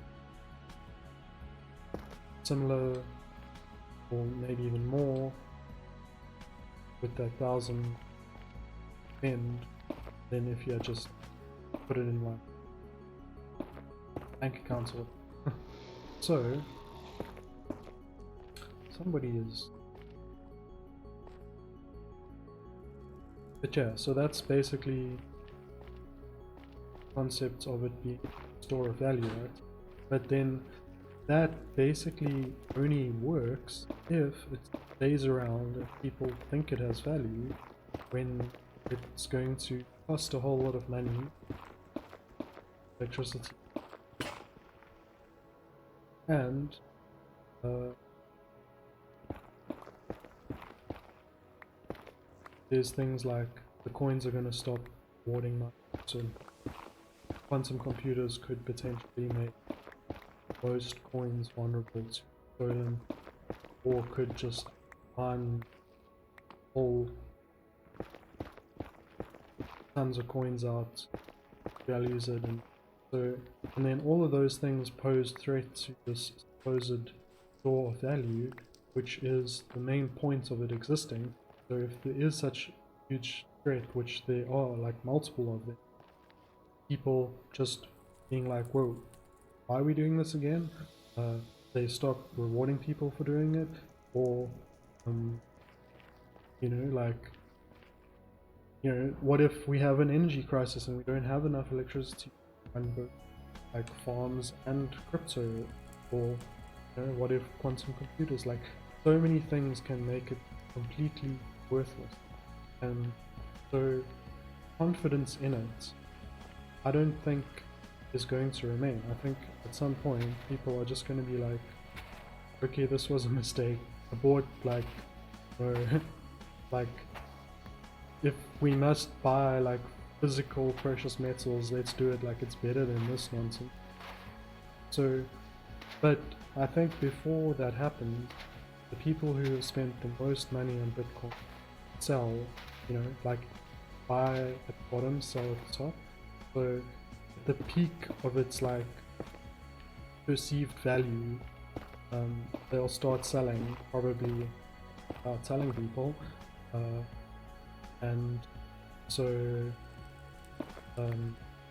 Speaker 1: similar or maybe even more with that 1,000 spend than if you had just put it in like bank accounts or so somebody is. But yeah, so that's basically concept of it being a store of value, right? But then that basically only works if it stays around and people think it has value, when it's going to cost a whole lot of money, electricity, and there's things like the coins are going to stop rewarding money, so quantum computers could potentially make most coins vulnerable to stolen, or could just mine whole tons of coins out, values it, and so, and then all of those things pose threat to this supposed store of value, which is the main point of it existing. So if there is such huge threat, which there are like multiple of them, people just being like, whoa, why are we doing this again? They stop rewarding people for doing it, or you know, like, you know, what if we have an energy crisis and we don't have enough electricity to run both like farms and crypto, or you know, what if quantum computers, like so many things can make it completely worthless. And so confidence in it, I don't think is going to remain. I think at some point people are just going to be like, okay, this was a mistake, abort, like, or like, if we must buy like physical precious metals, let's do it like it's better than this nonsense. So, but I think before that happens, the people who have spent the most money on Bitcoin sell, you know, like buy at the bottom, sell at the top. So at the peak of its like perceived value, they'll start selling, probably telling people, and so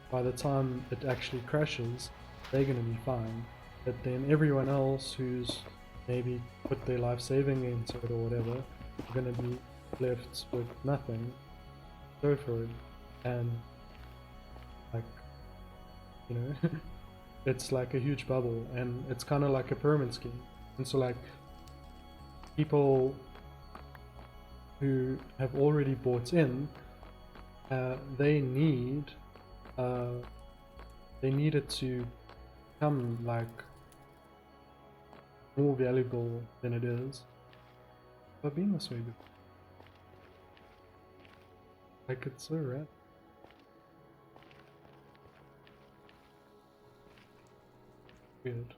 Speaker 1: by the time it actually crashes, they're going to be fine. But then everyone else who's maybe put their life saving into it or whatever are going to be left with nothing. Go for it. And like, you know, it's like a huge bubble, and it's kind of like a pyramid scheme. And so like people who have already bought in, they need it to become like more valuable than it is. I've been this way before. Like, it's so rad. Weird.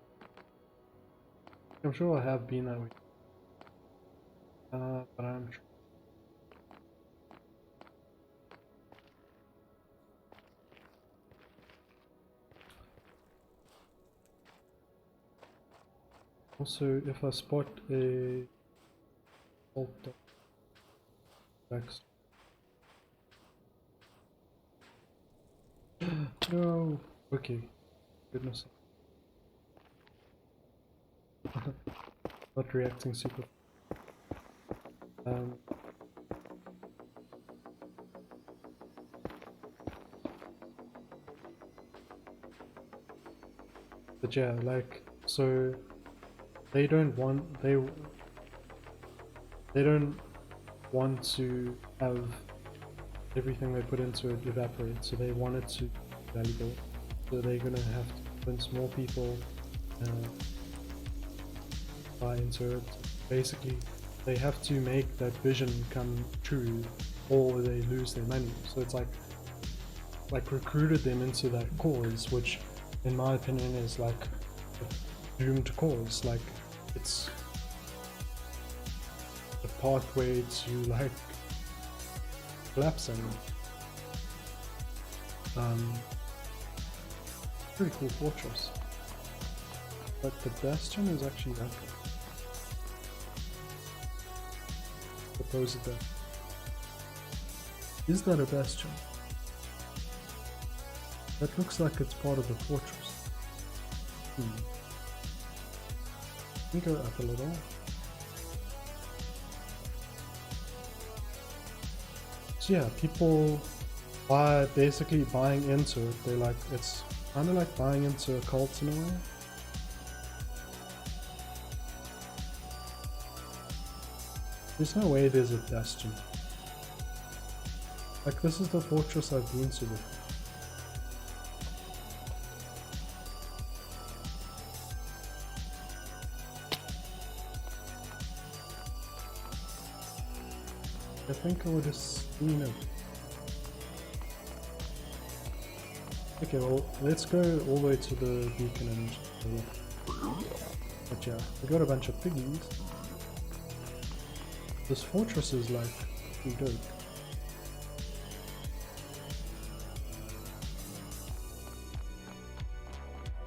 Speaker 1: I'm sure I have been that way. But I'm sure. Also, if I spot a alt text. No. Okay. Goodness. Not reacting super. But yeah, like, so they don't want to have everything they put into it evaporate, so they want it to be valuable. So they're gonna have to convince more people buy into it. Basically, they have to make that vision come true, or they lose their money. So it's like recruited them into that cause, which in my opinion is like a doomed cause. Like, it's a pathway to like collapsing. Pretty cool fortress. But the bastion is actually that guy. Supposed that. Is that a bastion? That looks like it's part of the fortress. Let me go up a little. So yeah, people by basically buying into it, they like, it's kind of like buying into a cult in a way. There's no way there's a bastion. Like, this is the fortress I've been to before. I think I would have seen it. Okay, well, let's go all the way to the beacon and look. But yeah, we got a bunch of piggies. This fortress is like pretty dope.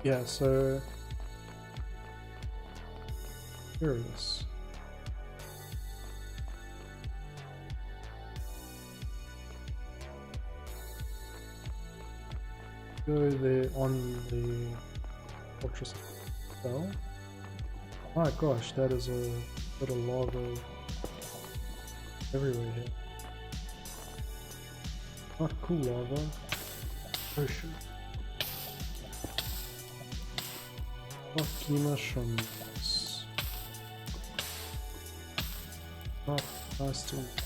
Speaker 1: Yeah, so curious. Go there on the fortress itself. My gosh, that is a little lava everywhere here. Not cool lava. Ocean. Lucky mushrooms. Not nice to eat.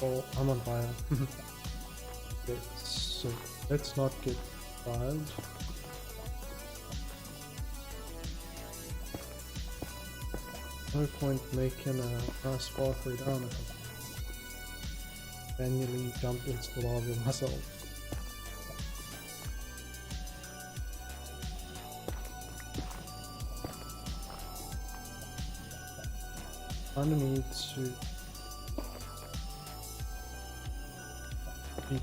Speaker 1: Oh, I'm on fire. Okay, so let's not get fired. No point making a nice pathway down if I manually jump into the lava myself. I need to beat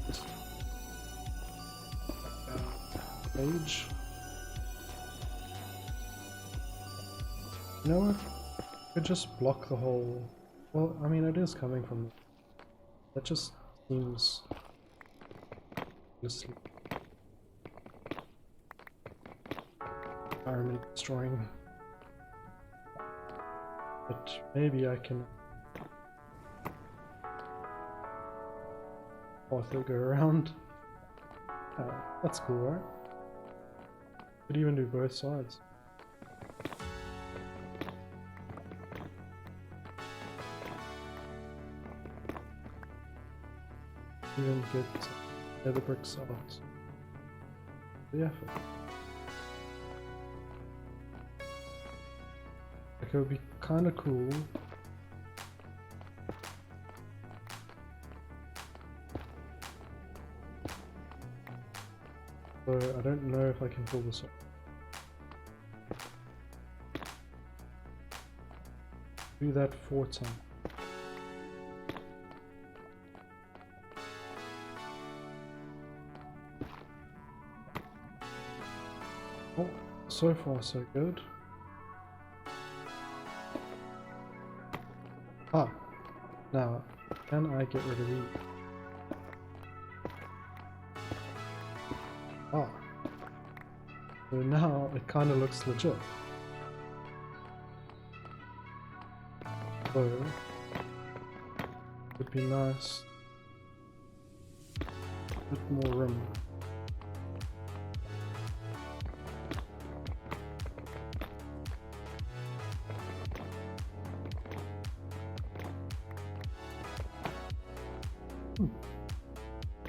Speaker 1: page. You know what? I could just block the whole. Well, I mean, it is coming from. That just seems. Just environment destroying. But maybe I can. Also go around. That's cool, right? Could even do both sides. Even get nether bricks out. The effort. Like, it would be kind of cool. So I don't know if I can pull this off. Do that 4 times. Oh, so far so good. Ah, now can I get rid of these? Ah, so now it kind of looks legit. So it'd be nice, a bit more room.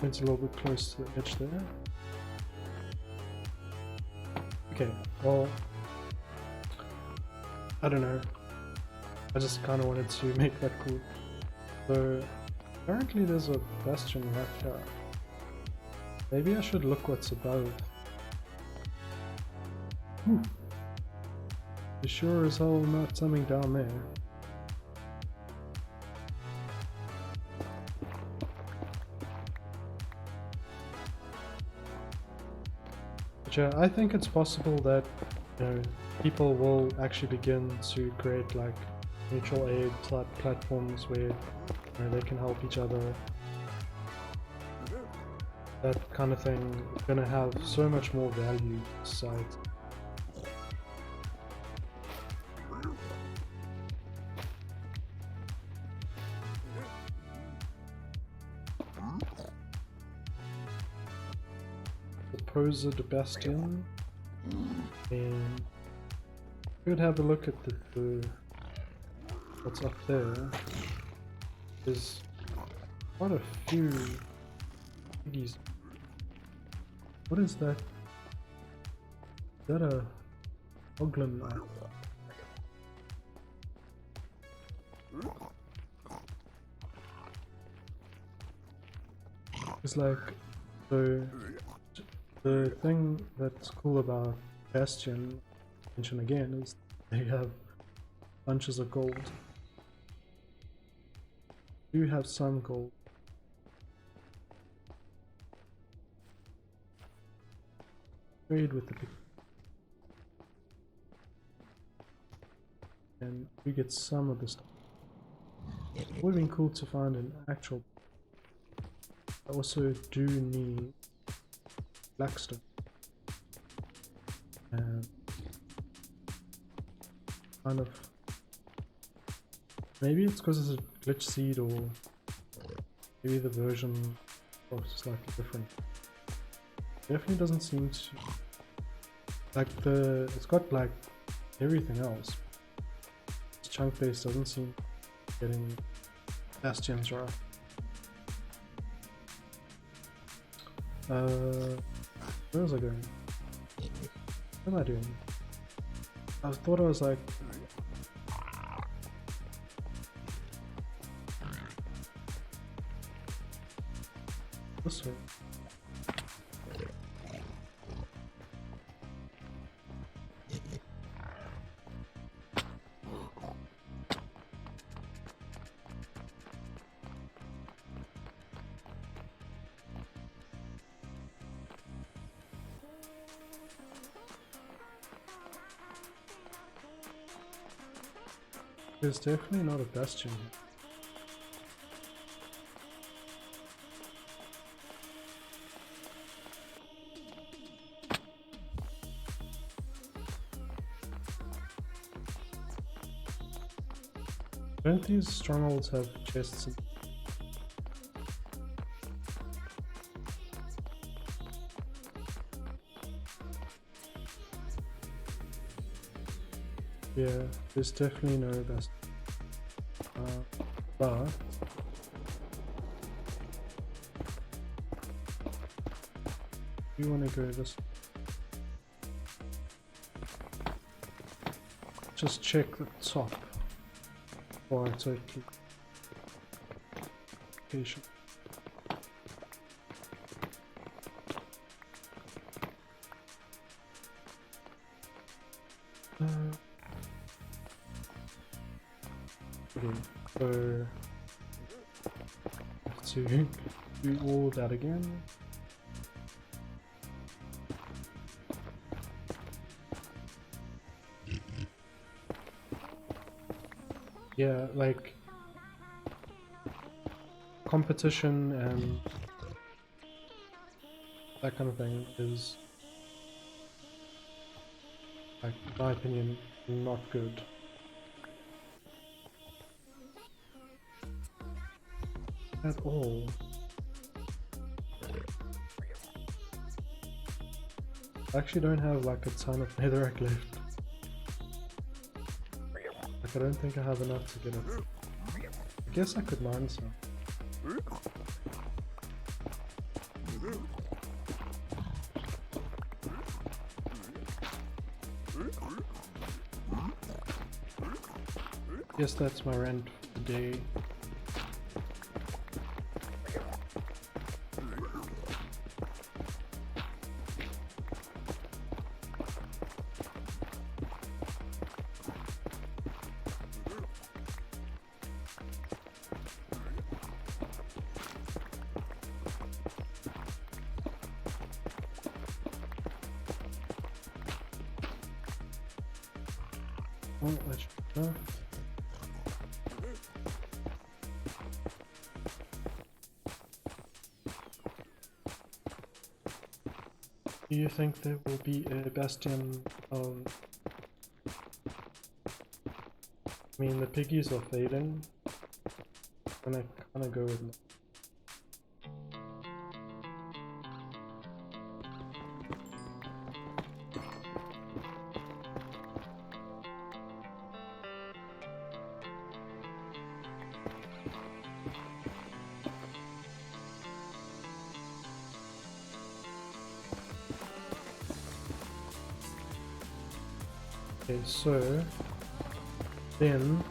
Speaker 1: It's a little bit close to the edge there. Okay, well, I don't know. I just kind of wanted to make that cool. So apparently there's a bastion right here. Maybe I should look what's above. You sure as hell not something down there. But yeah, I think it's possible that, you know, people will actually begin to create like mutual aid type platforms where, you know, they can help each other. That kind of thing is going to have so much more value to society. Supposed bastion, and could have a look at the what's up there. There's quite a few piggies. What is that? Is that a piglin? It's like the thing that's cool about Bastion, mention again, is they have bunches of gold. You have some gold. Trade with the big, and you get some of the stuff. It would have been cool to find an actual. I also do need blackstone. And kind of, maybe it's because it's a glitch seed, or maybe the version is slightly different. Definitely doesn't seem to like it's got like everything else. This chunk base doesn't seem getting bastions right. Where was I going? What am I doing? I thought I was like this way. There's definitely not a bastion. Don't these strongholds have chests in? Yeah, there's definitely no bastion. But you want to go this way. Just check the top before I take location. Okay, so I have to do all that again. Yeah, like competition and that kind of thing is, like, in my opinion, not good. At all. I actually don't have like a ton of netherrack left. Like, I don't think I have enough to get it. I guess I could mine some. Guess that's my rent for the day. Oh, that should be enough. Do you think there will be a bastion of... I mean, the piggies are fading. I'm gonna kinda go with... Okay, so... Then...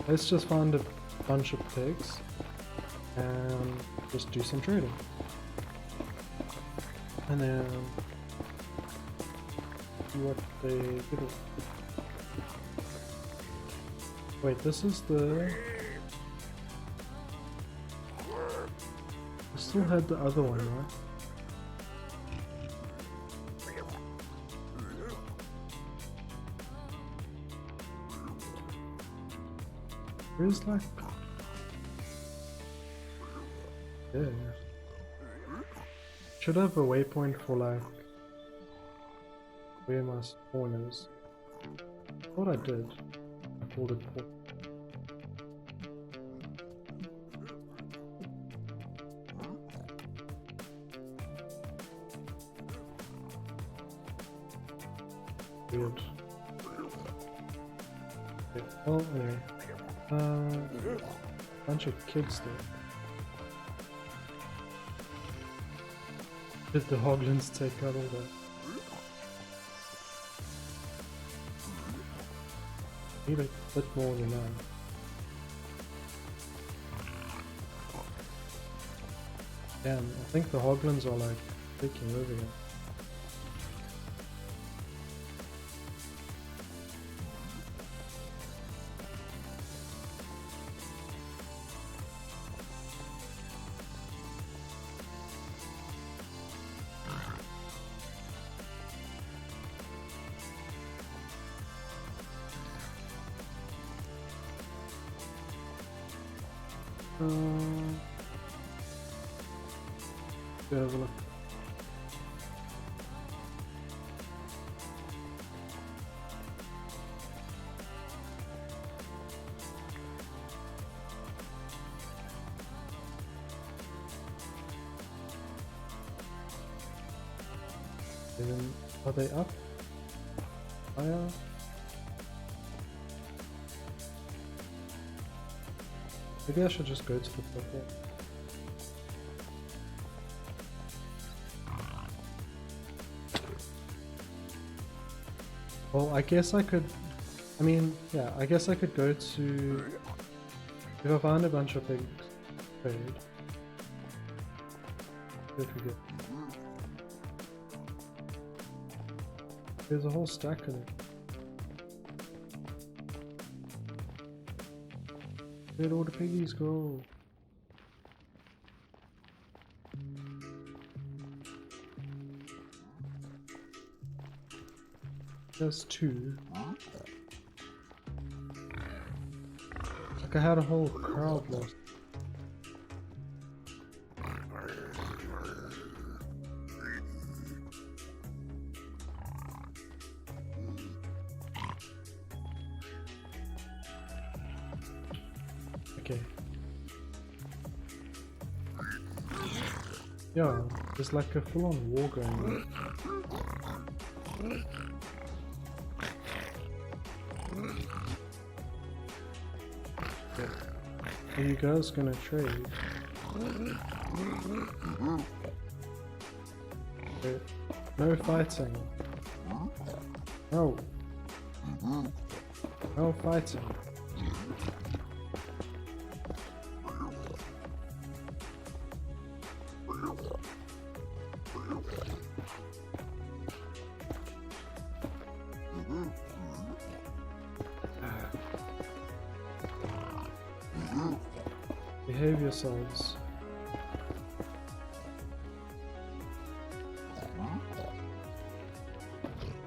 Speaker 1: Let's just find a bunch of pigs. And just do some trading. And then... see what they give us. Wait, this is the... I still had the other one, right? Where's like... Yeah. Should have a waypoint for like... where my spawn is. I thought I did. I called it port. Weird. Okay, well, anyway. Bunch of kids there. Did the hoglins take out all that? Need a bit more than that. Damn, I think the hoglins are like taking over here. Have a look. And then, are they up? Higher? Maybe I should just go to the purple. Well, I guess I could, I mean, yeah, I guess I could go to, if I find a bunch of big trade, what we get? There's a whole stack of it. Where'd all the piggies go? There's two. Like I had a whole crowd lost. Okay. Yeah, there's like a full-on war going on. Are you guys gonna trade? Okay. No fighting. No. No fighting. Behave yourselves.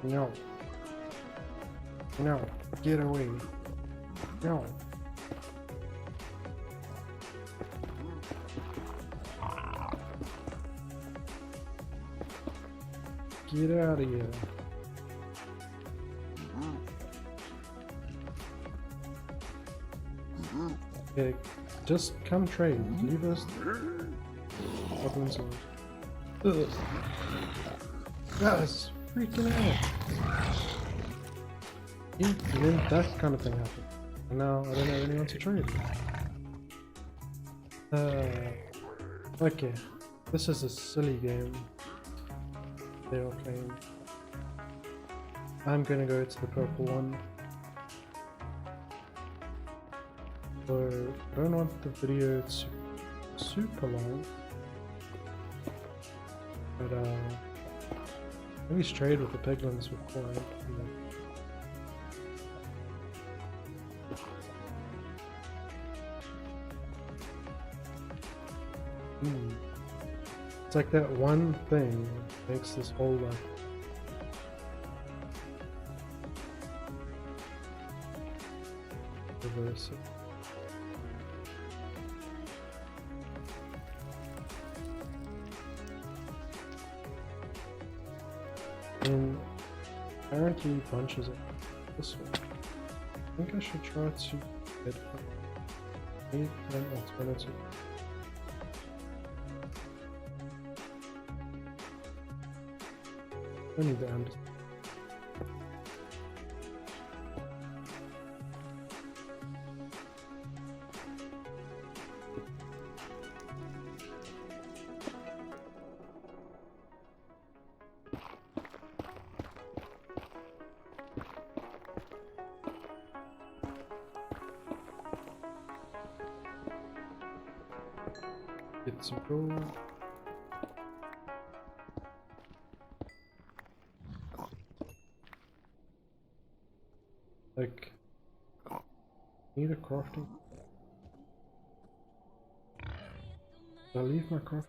Speaker 1: No. No, get away. No. Get out of here. Okay, just come trade. Leave us. Ugh. That's freaking out. And then that kind of thing happened. And now I don't have anyone to trade with. Okay. This is a silly game they are playing. I'm gonna go to the purple one. So I don't want the video to be super long. But maybe trade with the piglins with corn. It's like that one thing that makes this whole like reverse it. And apparently bunches of this one. I think I should try to get an alternative. I need the end. Get some gold. Like, need a crafting. Did I leave my crafting?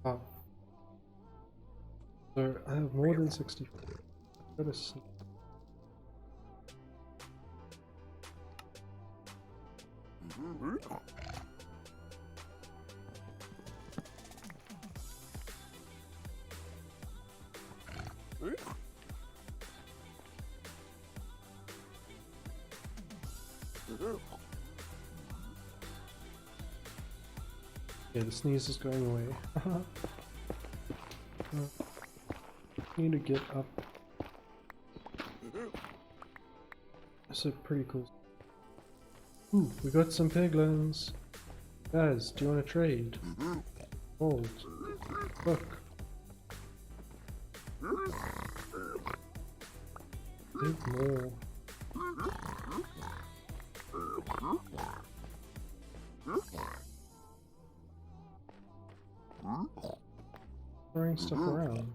Speaker 1: Ah. So I have more than 64. Gotta see. Yeah, the sneeze is going away. Need to get up. That's a pretty cool. Ooh, we got some piglins. Guys, do you want to trade? Hold. Look. Need more. Throwing stuff around.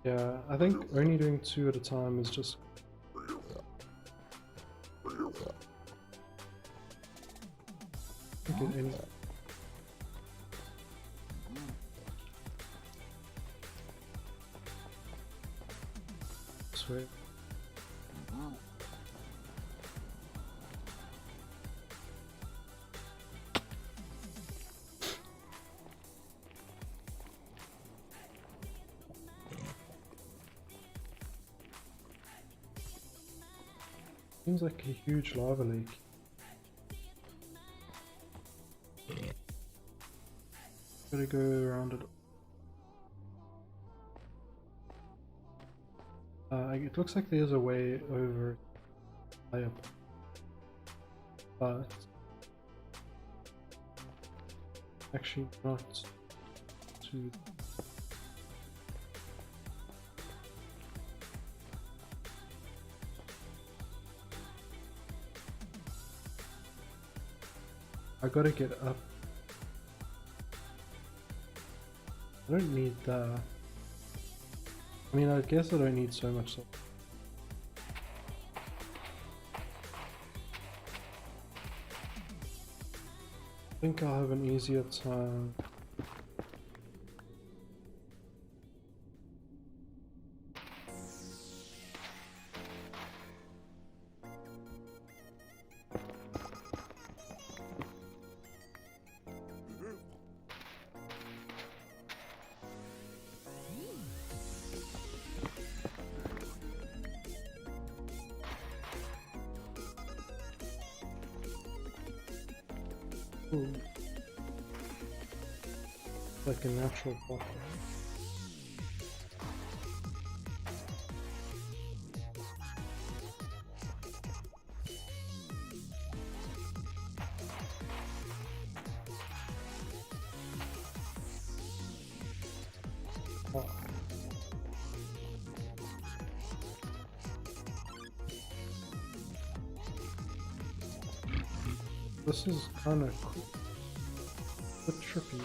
Speaker 1: Yeah, I think only doing 2 at a time is just... Get any... Sweet. Seems like a huge lava lake. Gotta go around it. It looks like there's a way over high up, but actually not to. I gotta get up. I don't need that. I mean, I guess I don't need so much salt. I think I'll have an easier time. Ooh. Like a natural bottle. Oh. This is kind of cool. A bit trippy.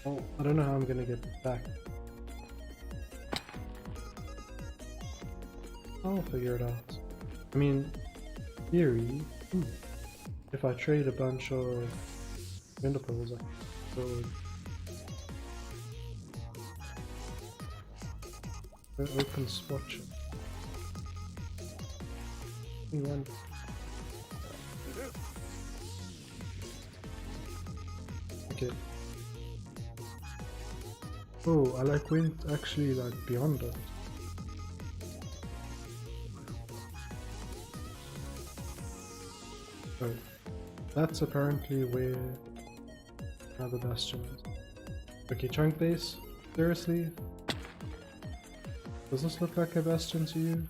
Speaker 1: Oh, I don't know how I'm gonna get back. I'll figure it out. I mean, theory, if I trade a bunch of window pearls, I could open swatch. One. Okay. Oh, I like went actually like beyond it. Oh, that's apparently where another bastion is. Okay, chunk base. Seriously? Does this look like a bastion to you?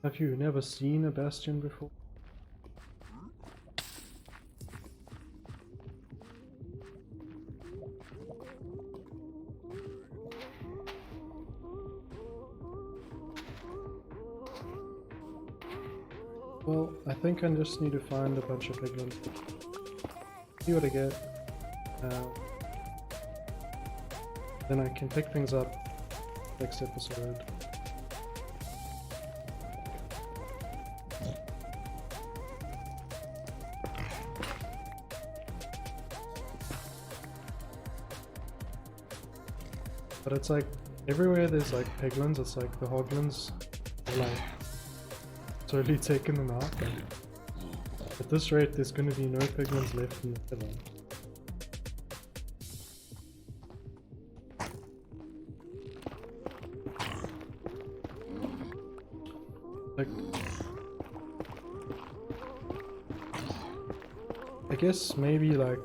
Speaker 1: Have you never seen a bastion before? Well, I think I just need to find a bunch of piglins. See what I get. Then I can pick things up next episode. But it's like, everywhere there's like piglins, it's like the hoglins are like totally taking them out. At this rate, there's going to be no piglins left in the villa. Like, I guess maybe like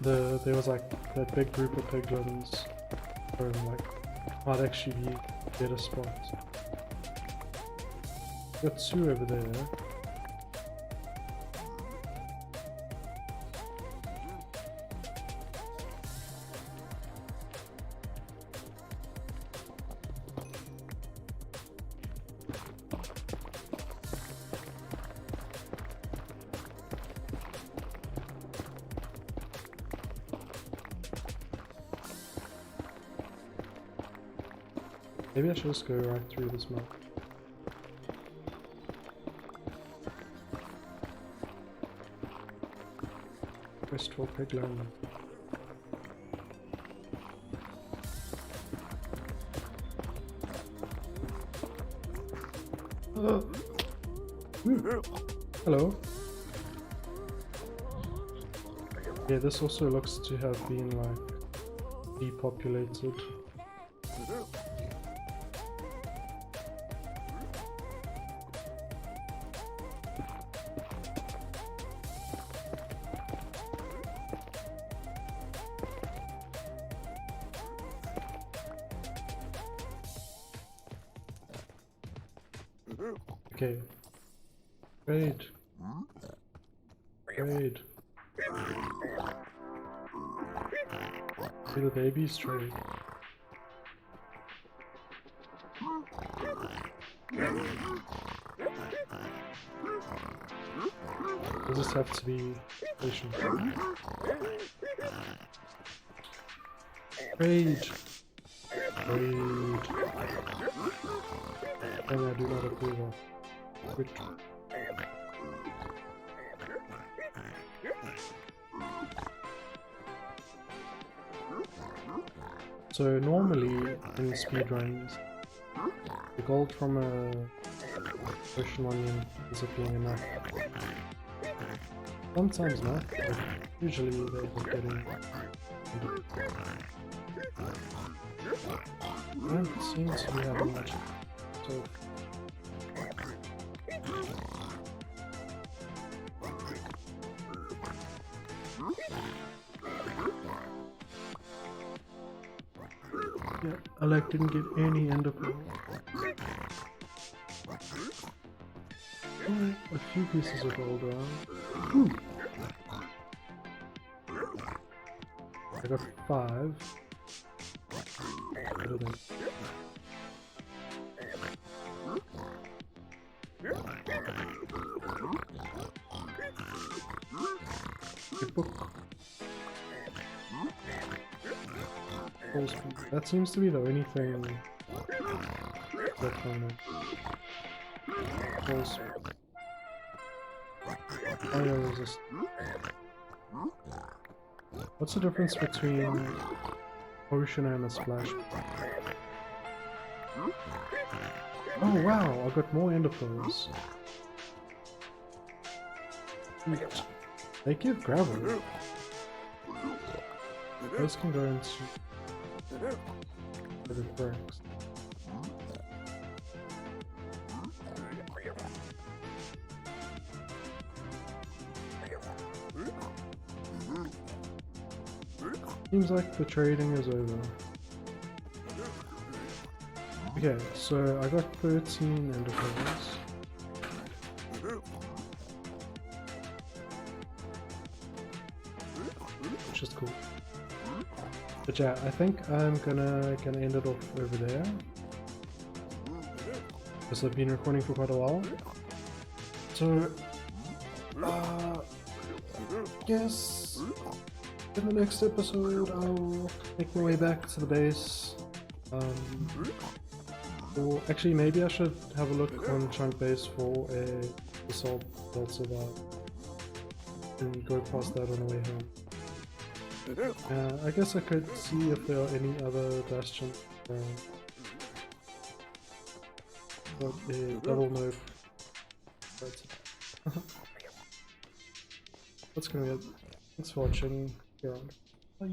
Speaker 1: there was like that big group of piglins, or like might actually be better spots. Got two over there. Maybe I should just go right through this map. Crystal piglin. Hello. Yeah, this also looks to have been like depopulated. Okay. Trade. Trade. Do the babies trade? We'll just have to be patient. Rage! Rage! And I do not approve of. Quick. So normally in speedruns, the gold from a ocean onion is being enough. Sometimes not, but usually they end up getting. I don't seem to be having much. So yeah, I like didn't get any ender pearl. Alright, a few pieces of gold around. Ooh. I got 5. Better than. Good book. That seems to be the only thing that kind of. Fire resist. What's the difference between ocean and a splash? Oh wow, I got more ender pearls. They give gravel. Those can go into the bricks. Seems like the trading is over. Okay, so I got 13 ender pearls. Which is cool. But yeah, I think I'm gonna end it off over there. Because I've been recording for quite a while. So guess in the next episode I'll make my way back to the base. Or actually maybe I should have a look on Chunk Base for a assault build survive and go past that on the way home. I guess I could see if there are any other bastions around. But a double nope. That's gonna be it. Thanks for watching. Bye.